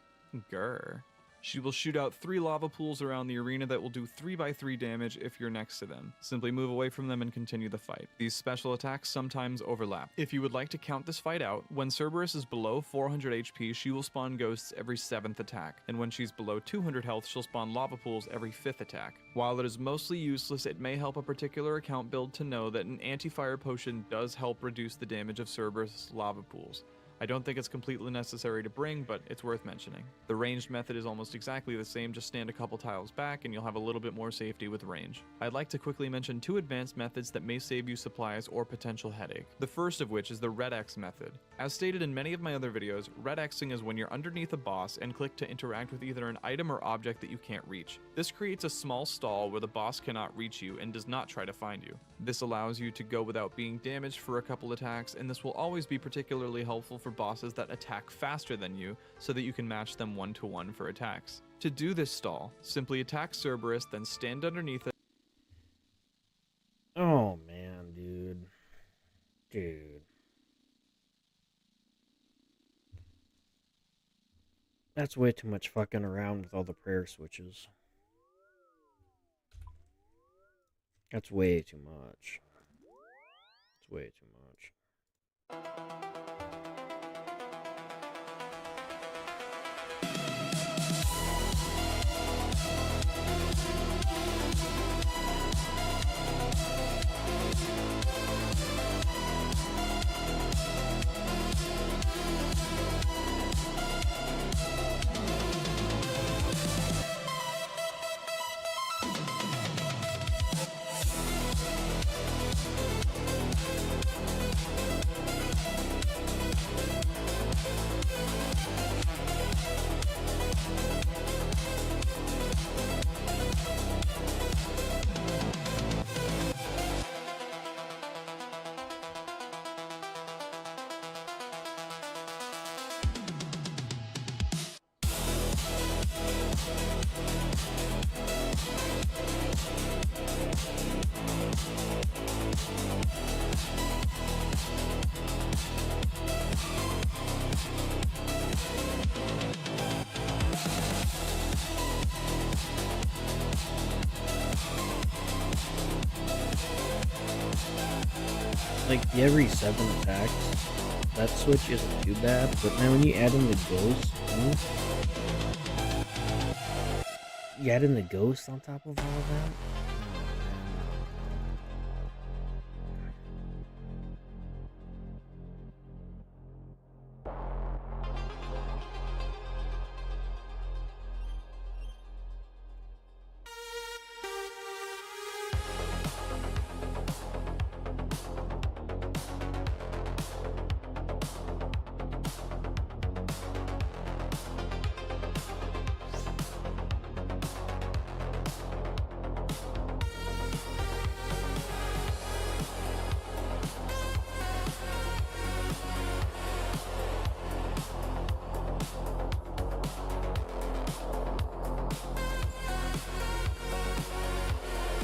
"Grr." She will shoot out 3 lava pools around the arena that will do 3x3 damage if you're next to them. Simply move away from them and continue the fight. These special attacks sometimes overlap. If you would like to count this fight out, when Cerberus is below 400 HP, she will spawn ghosts every 7th attack, and when she's below 200 health, she'll spawn lava pools every 5th attack. While it is mostly useless, it may help a particular account build to know that an anti-fire potion does help reduce the damage of Cerberus' lava pools. I don't think it's completely necessary to bring, but it's worth mentioning. The ranged method is almost exactly the same, just stand a couple tiles back and you'll have a little bit more safety with range. I'd like to quickly mention 2 advanced methods that may save you supplies or potential headache. The first of which is the red X method. As stated in many of my other videos, red Xing is when you're underneath a boss and click to interact with either an item or object that you can't reach. This creates a small stall where the boss cannot reach you and does not try to find you. This allows you to go without being damaged for a couple attacks, and this will always be particularly helpful for bosses that attack faster than you, so that you can match them 1-to-1 for attacks. To do this stall, simply attack Cerberus, then stand underneath it That's way too much fucking around with all the prayer switches. That's way too much. It's way too much. Like, every 7 attacks, that switch isn't too bad, but now when you add in the ghost, you add in the ghost on top of all of that?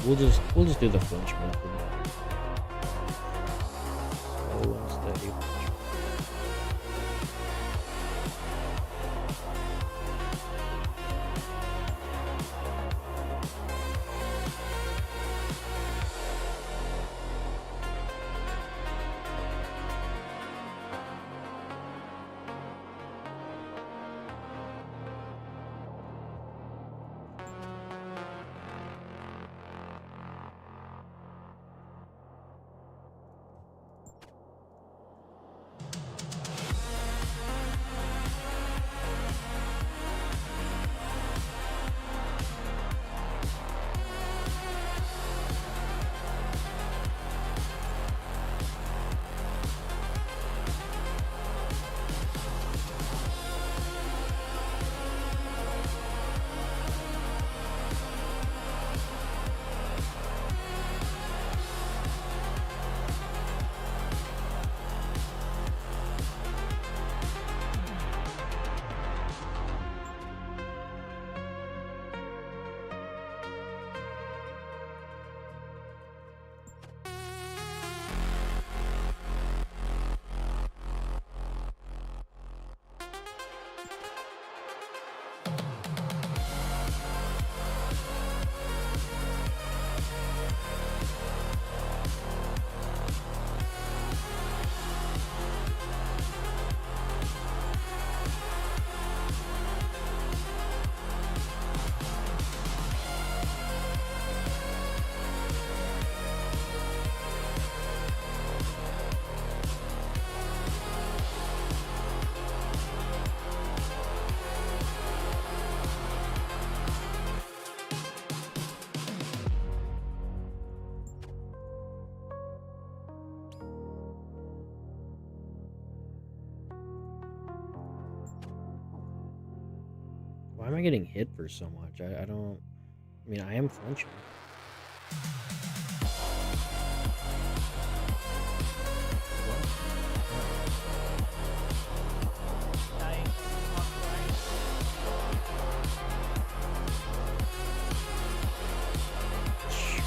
We'll just do the flinch method. Slow and steady. Why am I getting hit for so much? I don't... I mean, I am flinching.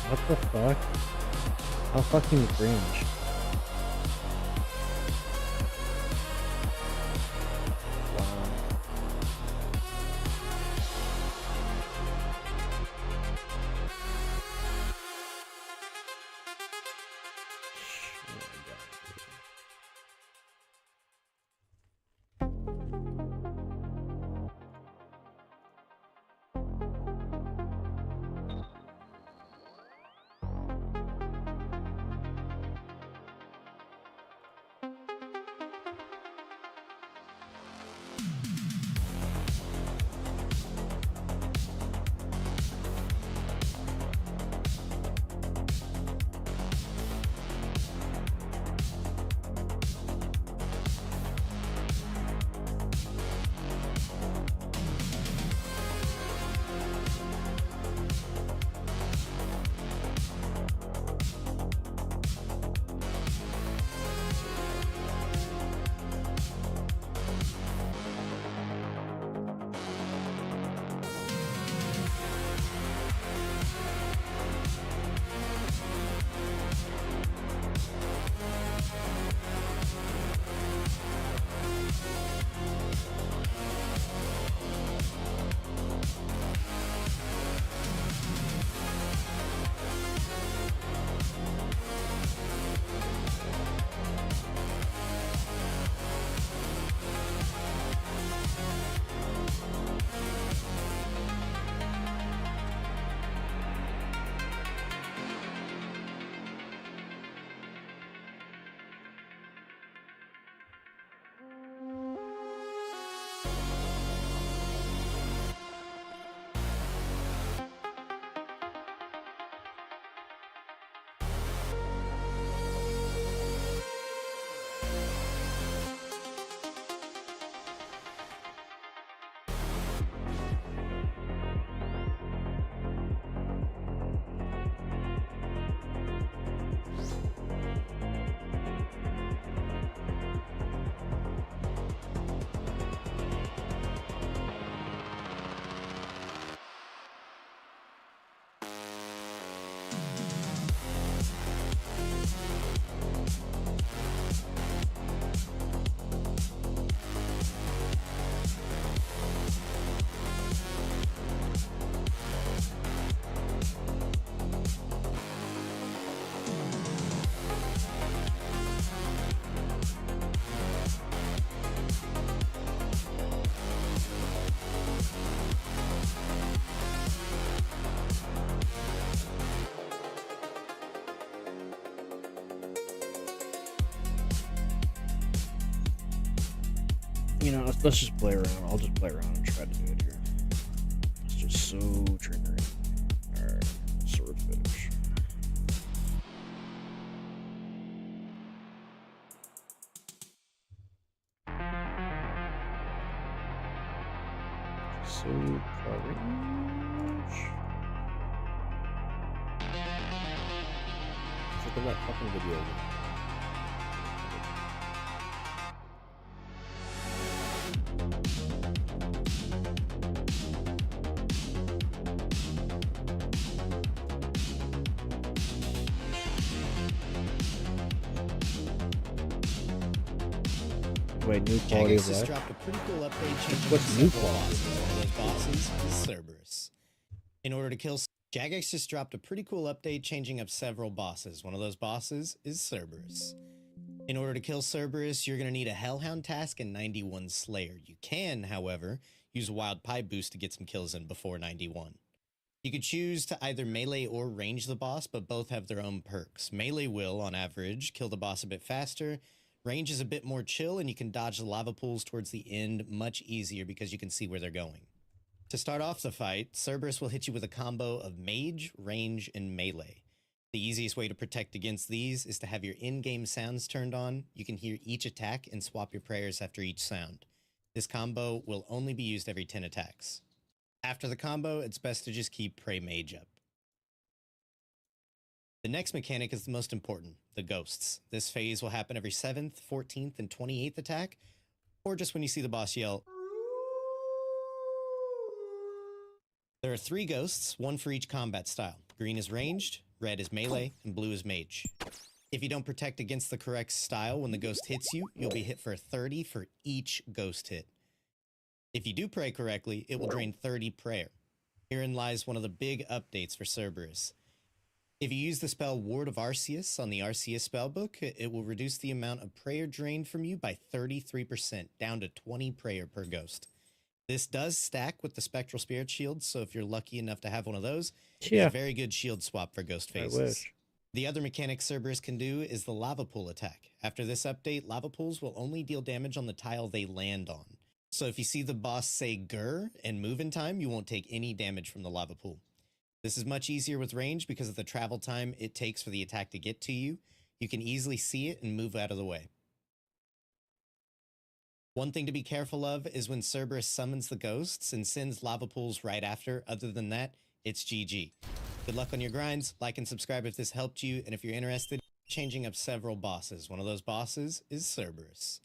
What the fuck? How fucking cringe. Wow. You know, let's just play around. I'll just play around and try to do it here. It's just so triggering. Alright, sword finish. So courage. Look at that fucking video again. Wait, new quality of Jagex has life? dropped a pretty cool update changing What's new several quality? bosses. One of those bosses is Cerberus. In order to kill Jagex just dropped a pretty cool update changing up several bosses. One of those bosses is Cerberus. In order to kill Cerberus, you're going to need a Hellhound task and 91 Slayer. You can, however, use a Wild Pipe boost to get some kills in before 91. You could choose to either melee or range the boss, but both have their own perks. Melee will, on average, kill the boss a bit faster. Range is a bit more chill, and you can dodge the lava pools towards the end much easier because you can see where they're going. To start off the fight, Cerberus will hit you with a combo of Mage, Range, and Melee. The easiest way to protect against these is to have your in-game sounds turned on. You can hear each attack and swap your prayers after each sound. This combo will only be used every 10 attacks. After the combo, it's best to just keep Pray Mage up. The next mechanic is the most important, the Ghosts. This phase will happen every 7th, 14th, and 28th attack, or just when you see the boss yell. There are 3 Ghosts, one for each combat style. Green is ranged, red is melee, and blue is mage. If you don't protect against the correct style when the Ghost hits you, you'll be hit for 30 for each Ghost hit. If you do pray correctly, it will drain 30 prayer. Herein lies one of the big updates for Cerberus. If you use the spell Ward of Arceus on the Arceus spellbook, it will reduce the amount of prayer drained from you by 33%, down to 20 prayer per ghost. This does stack with the Spectral Spirit Shield, so if you're lucky enough to have one of those, it's a very good shield swap for ghost phases. I wish. The other mechanic Cerberus can do is the Lava Pool attack. After this update, Lava Pools will only deal damage on the tile they land on. So if you see the boss say grr and move in time, you won't take any damage from the Lava Pool. This is much easier with range because of the travel time it takes for the attack to get to you. You can easily see it and move out of the way. One thing to be careful of is when Cerberus summons the ghosts and sends lava pools right after. Other than that, it's GG. Good luck on your grinds. Like and subscribe if this helped you, and if you're interested, changing up several bosses. One of those bosses is Cerberus.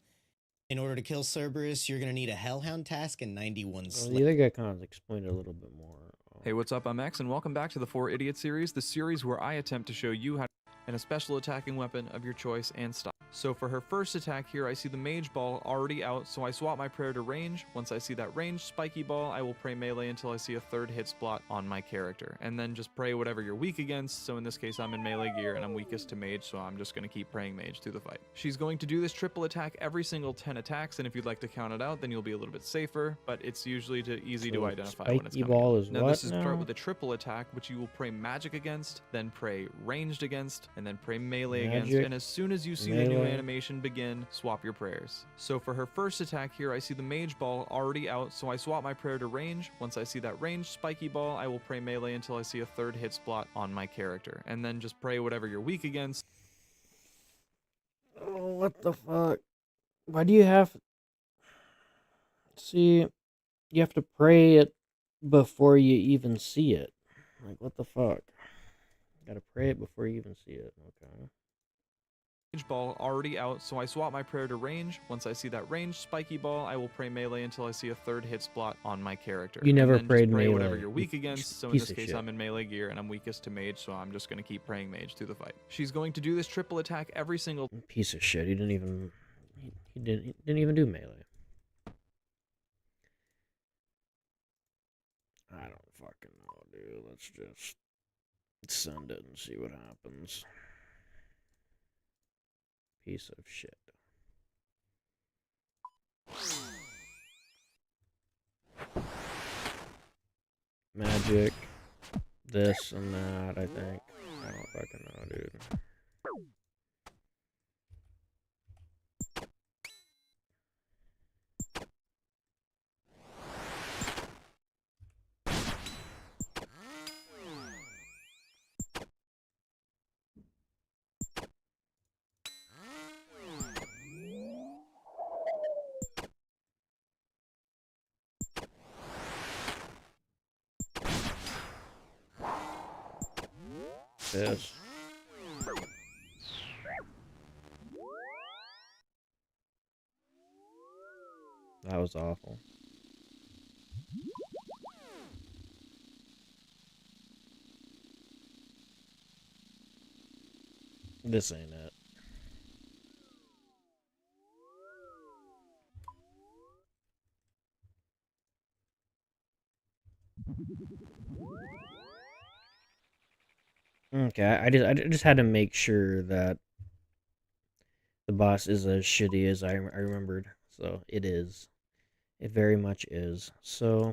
In order to kill Cerberus, you're going to need a Hellhound task and 91 Slayer. The other guy kind of explained it a little bit more. Hey, what's up? I'm X, and welcome back to the 4 Idiot series, the series where I attempt to show you how to and a special attacking weapon of your choice and style. So for her first attack here, I see the Mage Ball already out, so I swap my prayer to range. Once I see that ranged spiky ball, I will pray melee until I see a 3rd hit spot on my character, and then just pray whatever you're weak against. So in this case, I'm in melee gear, and I'm weakest to Mage, so I'm just going to keep praying Mage through the fight. She's going to do this triple attack every single 10 attacks, and if you'd like to count it out, then you'll be a little bit safer, but it's usually easy to identify when it's spiky coming ball out. is Now what this is now? start with a triple attack, which you will pray magic against, then pray ranged against, and then pray melee against, Magic, and as soon as you see the new melee. animation begin, swap your prayers. So for her first attack here, I see the Mage Ball already out, so I swap my prayer to range. Once I see that ranged spiky ball, I will pray melee until I see a 3rd hit spot on my character, and then just pray whatever you're weak against. Oh, what the fuck? Why do you have... See, you have to pray it before you even see it. Like, what the fuck? Gotta pray it before you even see it. Okay. Mage Ball already out, so I swap my prayer to range. Once I see that ranged spiky ball, I will pray melee until I see a 3rd hit spot on my character. You never and then prayed just pray melee, whatever you're you weak against. So in piece this of case, shit. I'm in melee gear and I'm weakest to Mage, so I'm just gonna keep praying Mage through the fight. She's going to do this triple attack every single Piece of shit. He didn't even... He didn't even do melee. I don't fucking know, dude. Let's just send it and see what happens. Piece of shit. Magic. This and that, I think. I don't fucking know, dude. pissed. That was awful. This ain't it. Okay, I just had to make sure that the boss is as shitty as I remembered. So it is. It very much is. So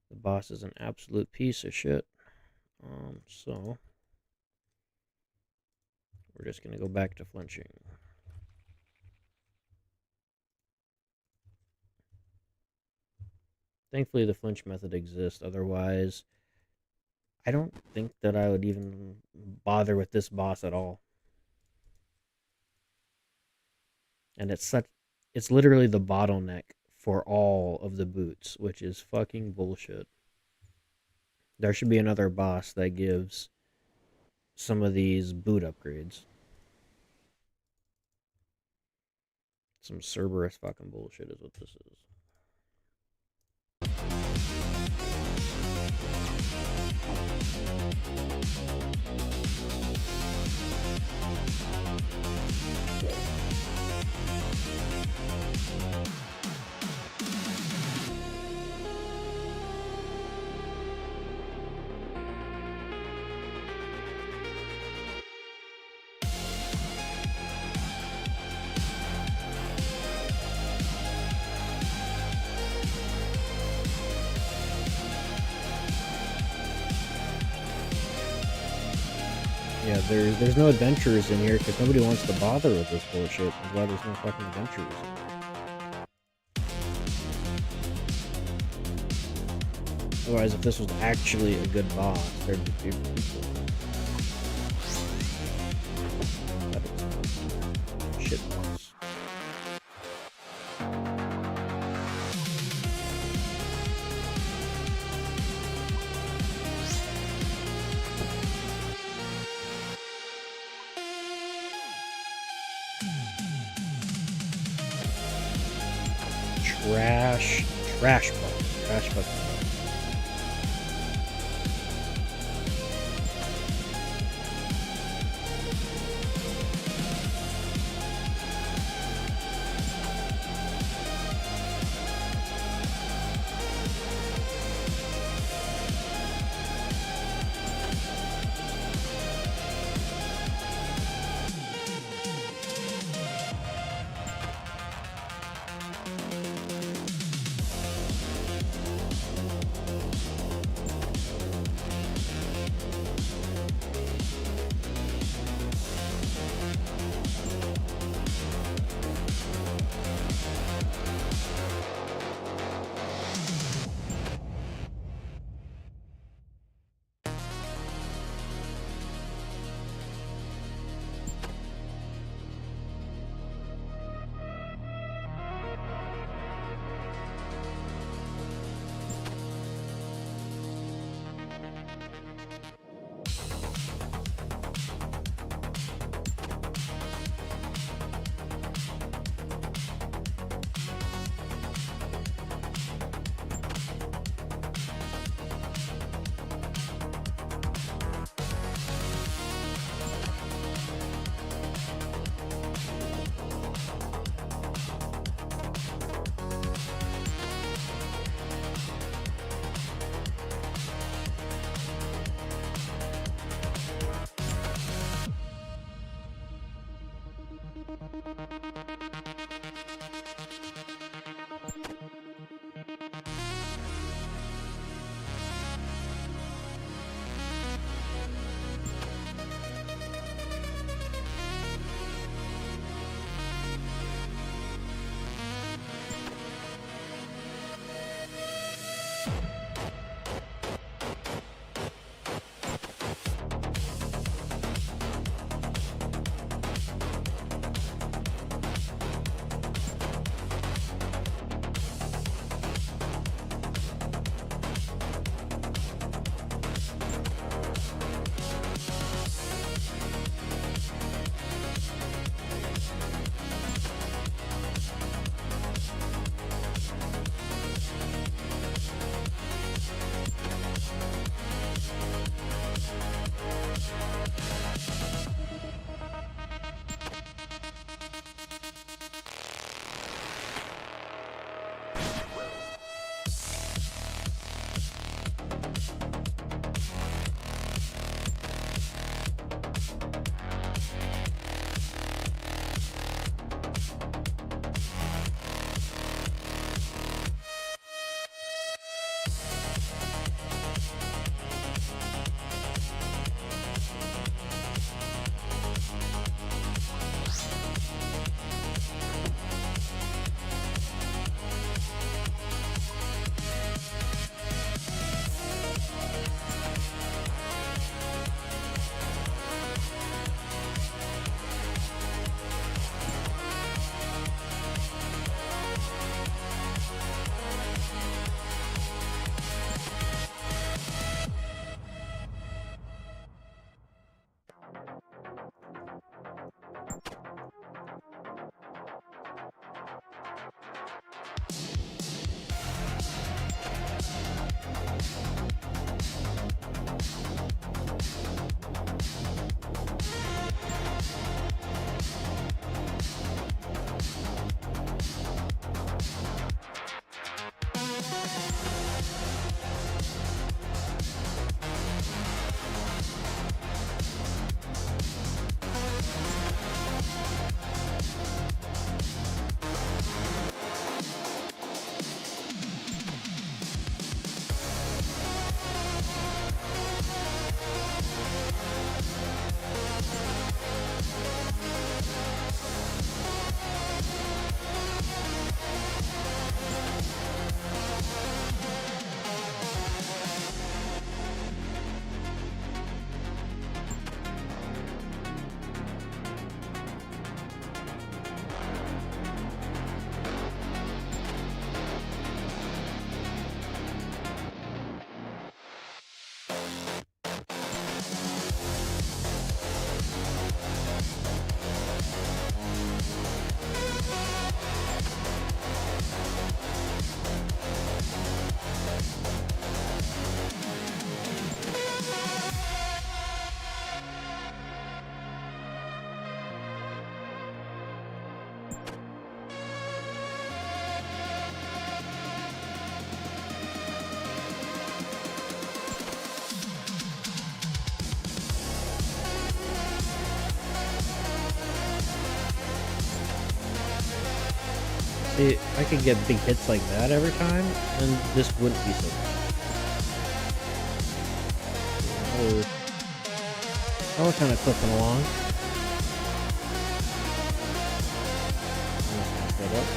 the boss is an absolute piece of shit. So we're just gonna go back to flinching. Thankfully, the flinch method exists. Otherwise, I don't think that I would even bother with this boss at all. And it's literally the bottleneck for all of the boots, which is fucking bullshit. There should be another boss that gives some of these boot upgrades. Some Cerberus fucking bullshit is what this is. Yeah, there's no adventurers in here because nobody wants to bother with this bullshit. That's why there's no fucking adventurers in here. Otherwise, if this was actually a good boss, there'd be people. That is a shit boss. Trash fucking boss. See, I could get big hits like that every time, and this wouldn't be so bad. Now we're kind of clipping along. Let's back that up.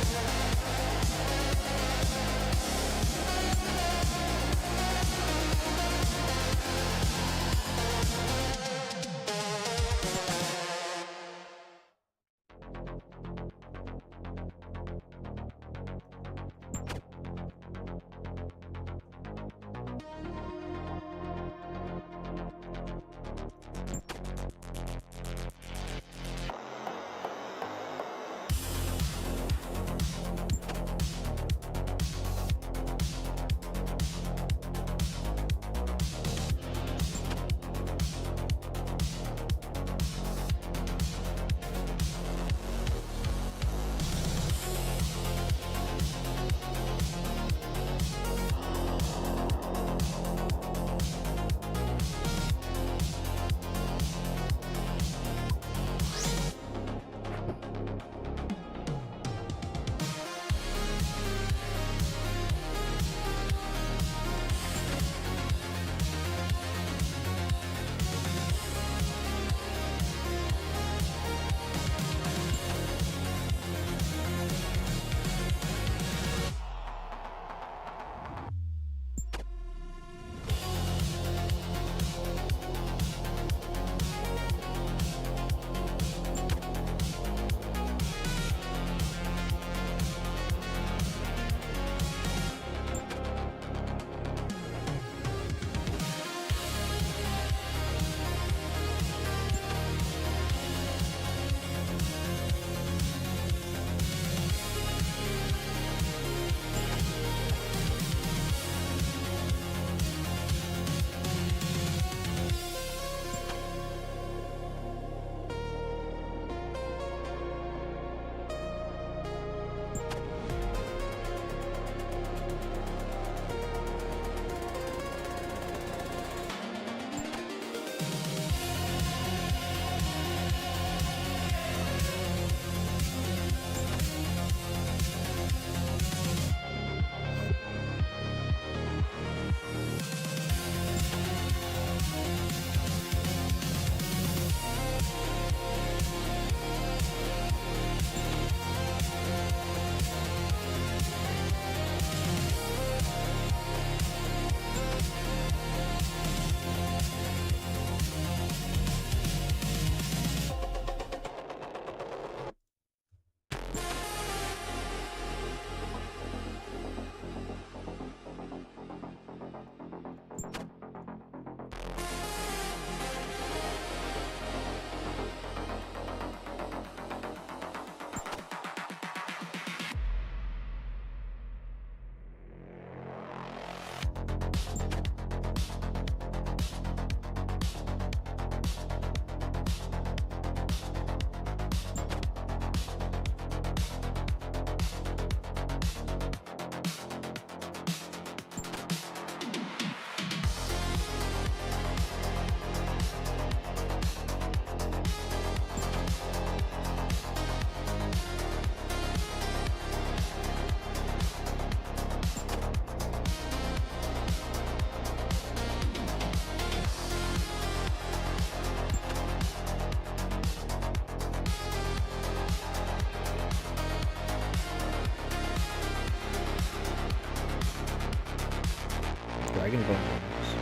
Dragon Bone bombs.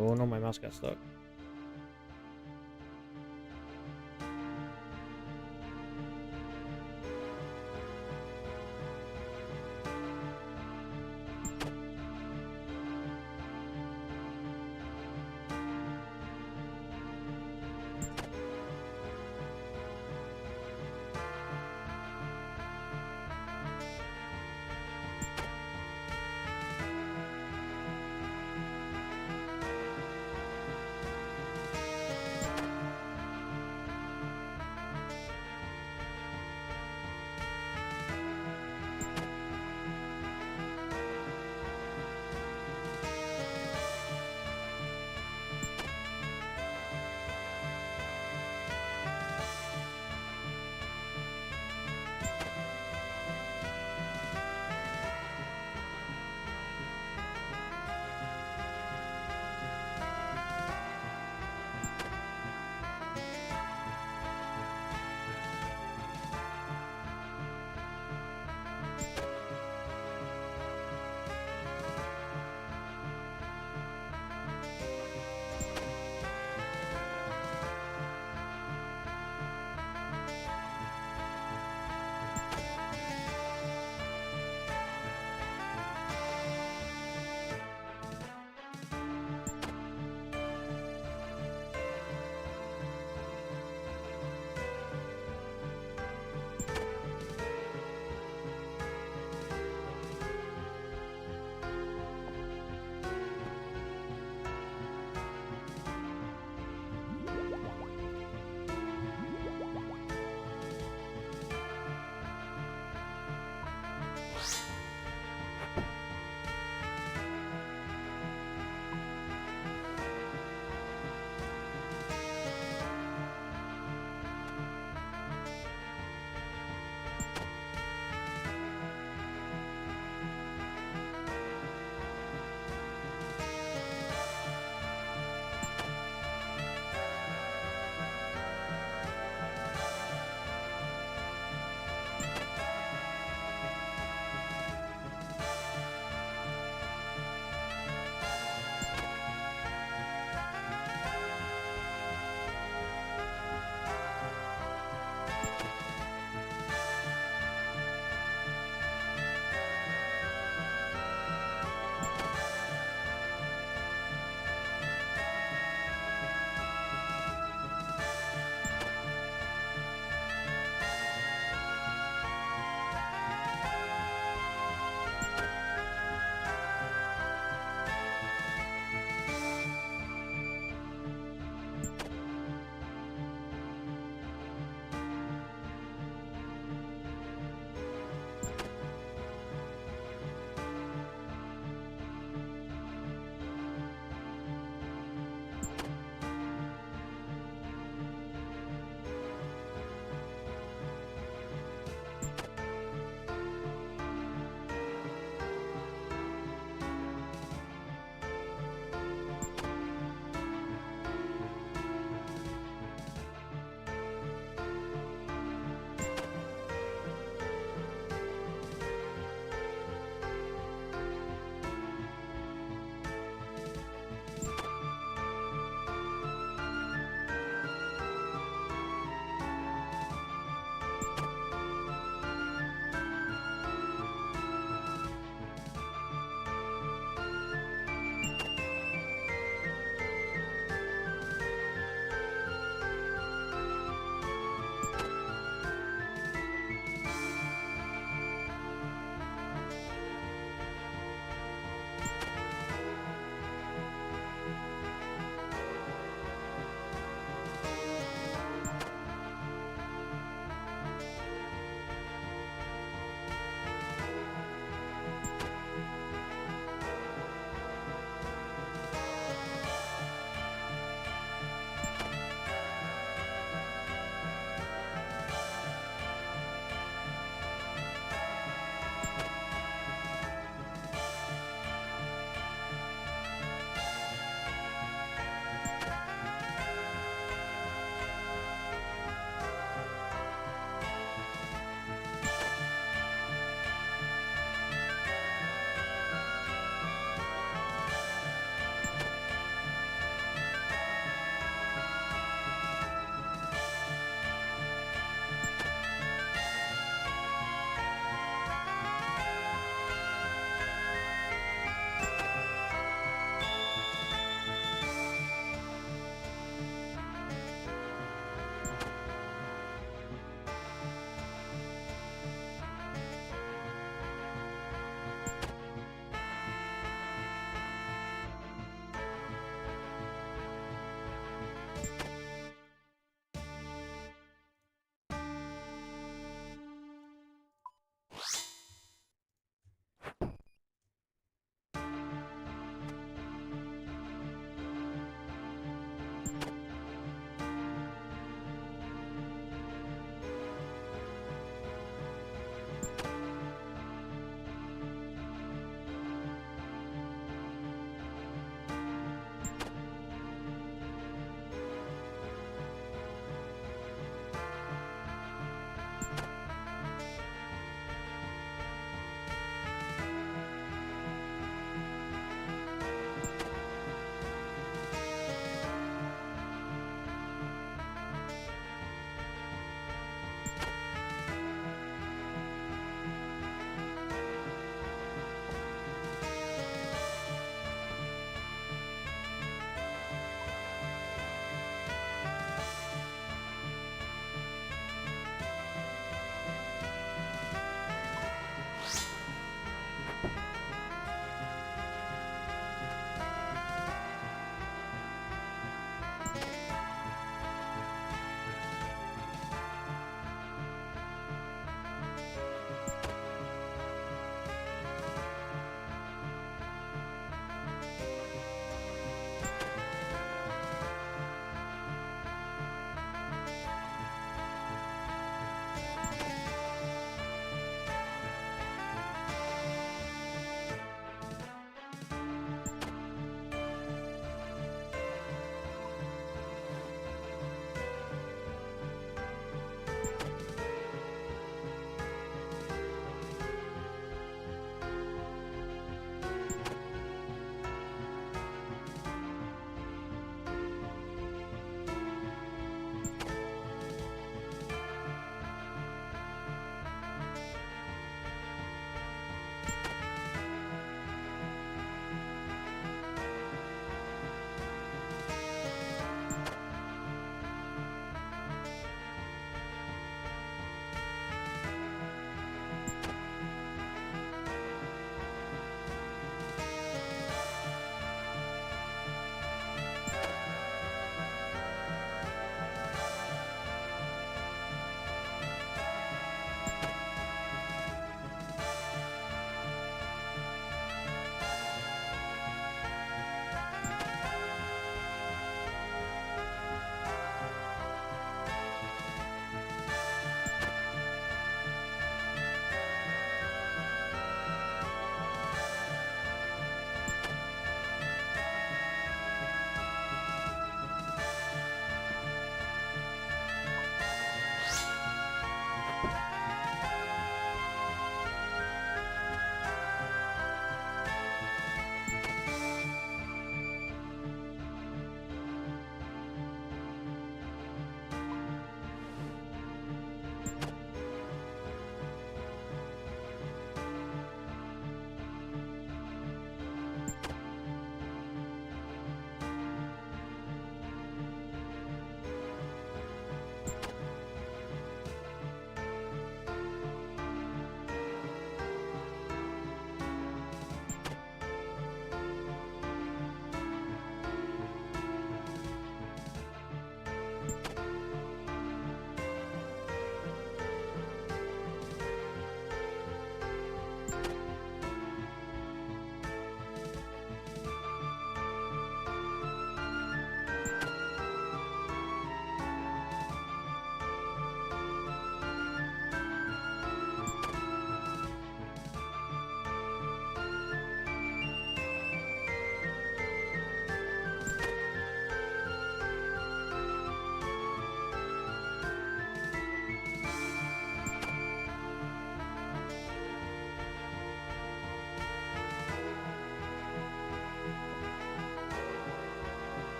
Oh no, my mouse got stuck.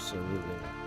Absolutely not.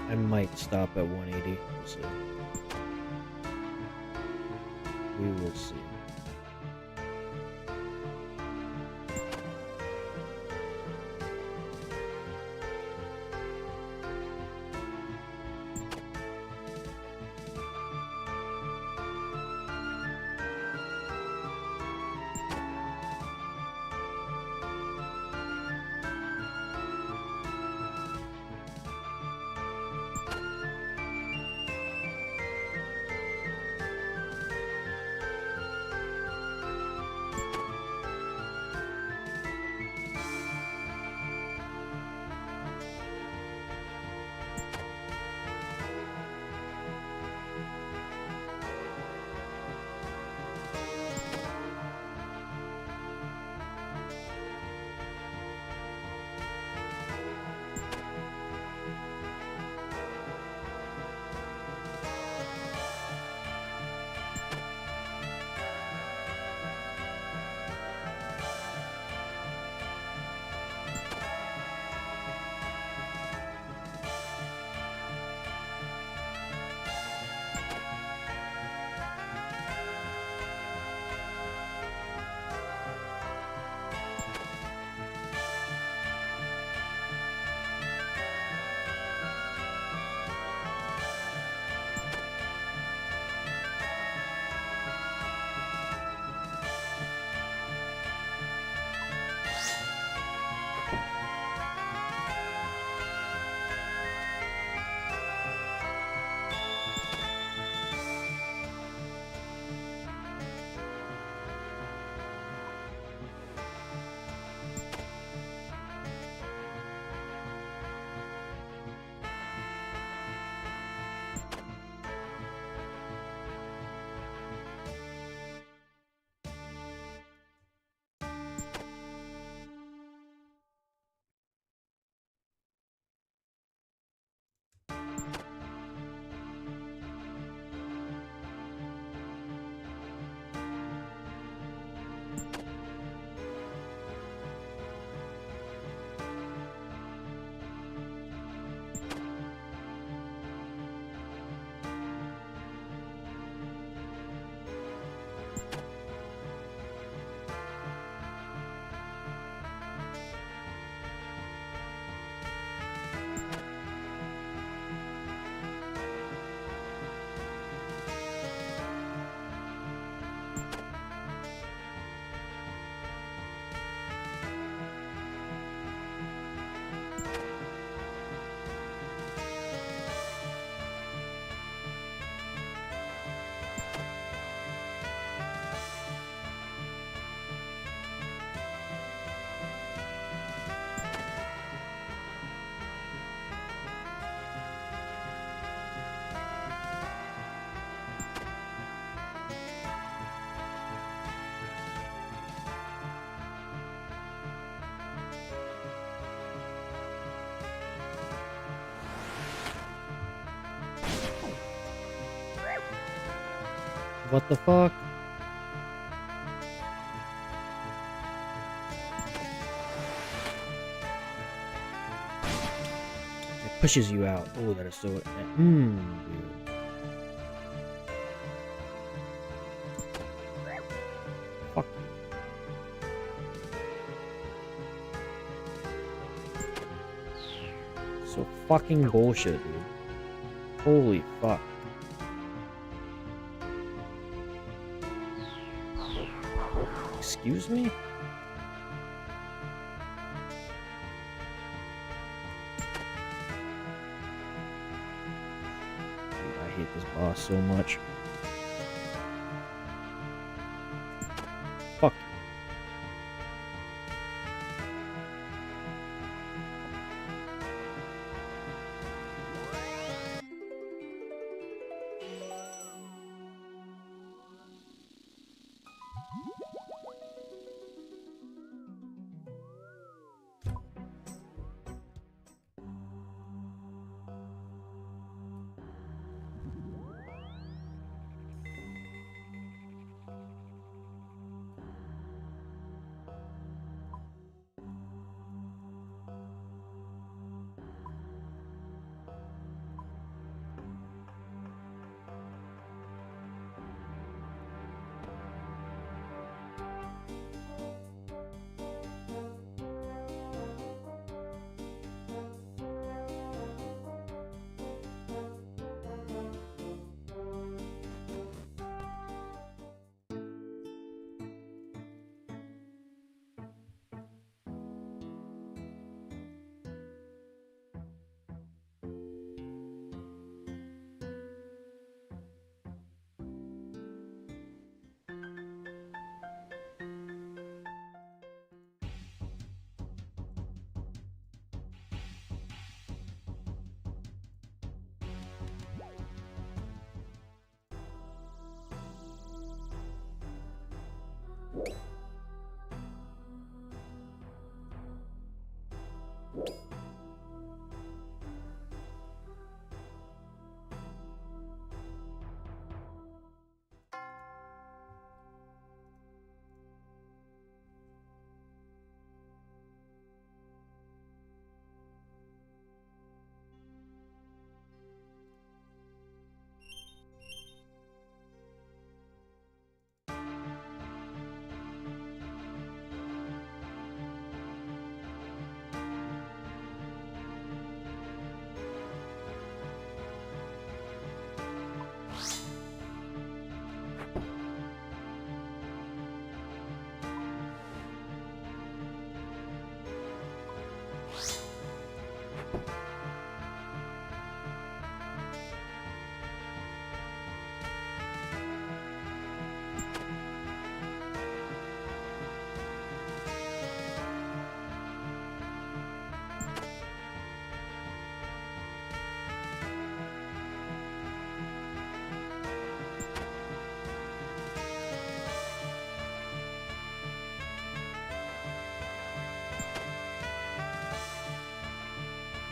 I might stop at 180. We'll see. We will see. What the fuck? It pushes you out. Oh, that is so... dude. Fuck you. So fucking bullshit, dude. Holy fuck. Excuse me? Dude, I hate this boss so much. Fuck.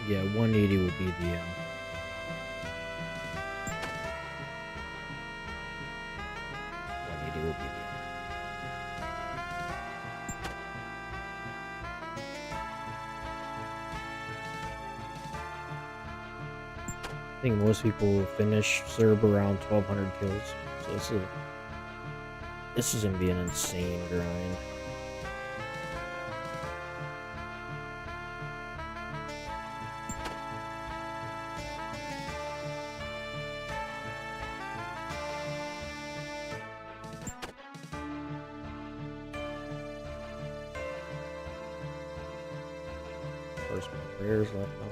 Yeah, 180 would be the 180 would be the I think most people finish Cerb around 1200 kills. So this is gonna be an insane grind. First, my prayers left on.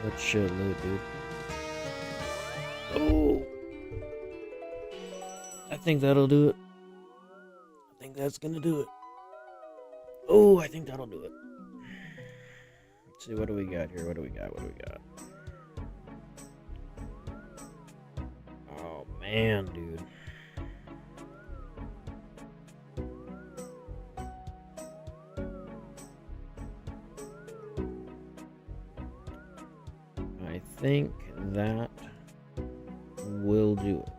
Let's shit loot, dude. Oh! I think that'll do it. I think that's gonna do it. Oh, I think that'll do it. Let's see, what do we got here? What do we got? What do we got? Oh, man, dude. I think that will do it.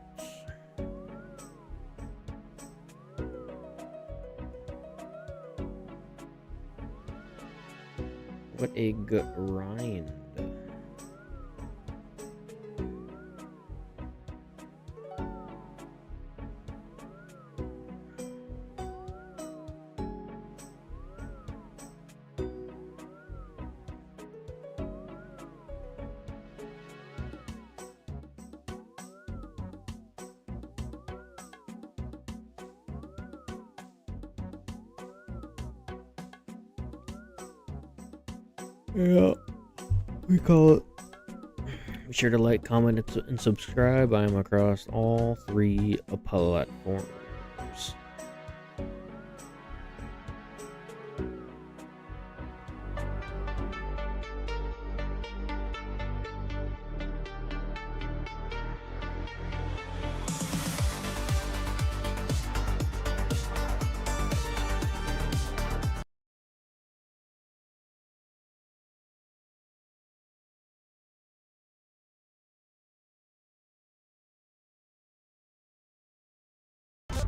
What a grind. Yeah, we call it. Be sure to like, comment, and subscribe. I am across all 3 platforms.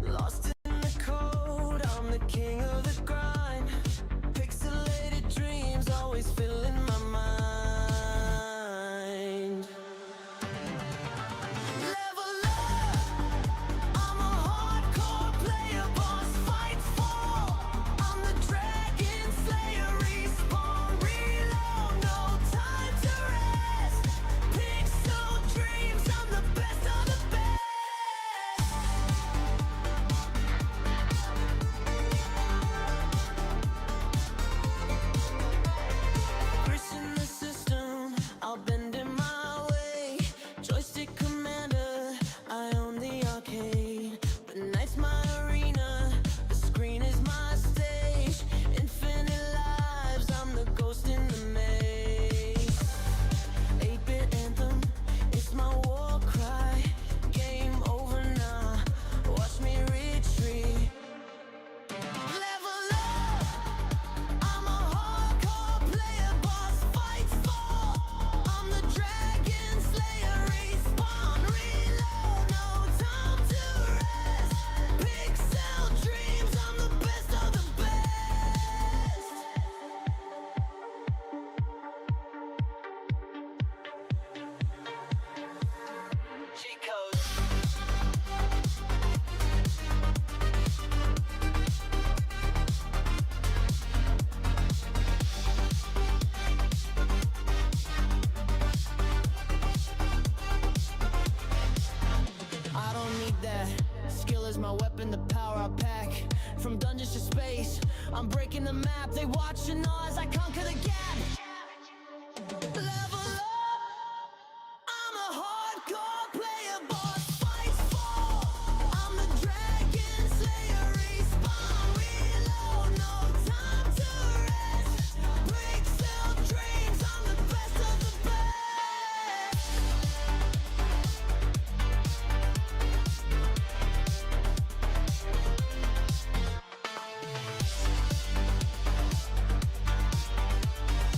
Lost in the code, I'm the king of the grind. Pixelated dreams always filling my mind. Level up, I'm a hardcore player, boss fights for. I'm the dragon slayer, respawn, reload, no time to rest. Pixel dreams, I'm the best of the best. Chris in the system, I'll bend in my way. Joystick commander, I own the arcade. The night's my arena, the screen is my stage. Infinite lives, I'm the ghost in the maze. 8-bit anthem, it's my war cry. Game over now, watch me retreat. Level up, I'm a hardcore player, boss fights for. I'm the dragon slayer, respawn, reload, no time to rest. Pixel dreams, I'm the best of the best. Cheat codes. I don't need that. Skill is my weapon, the power I pack. From dungeons to space, I'm breaking the map. They watch and know as I conquer the gap.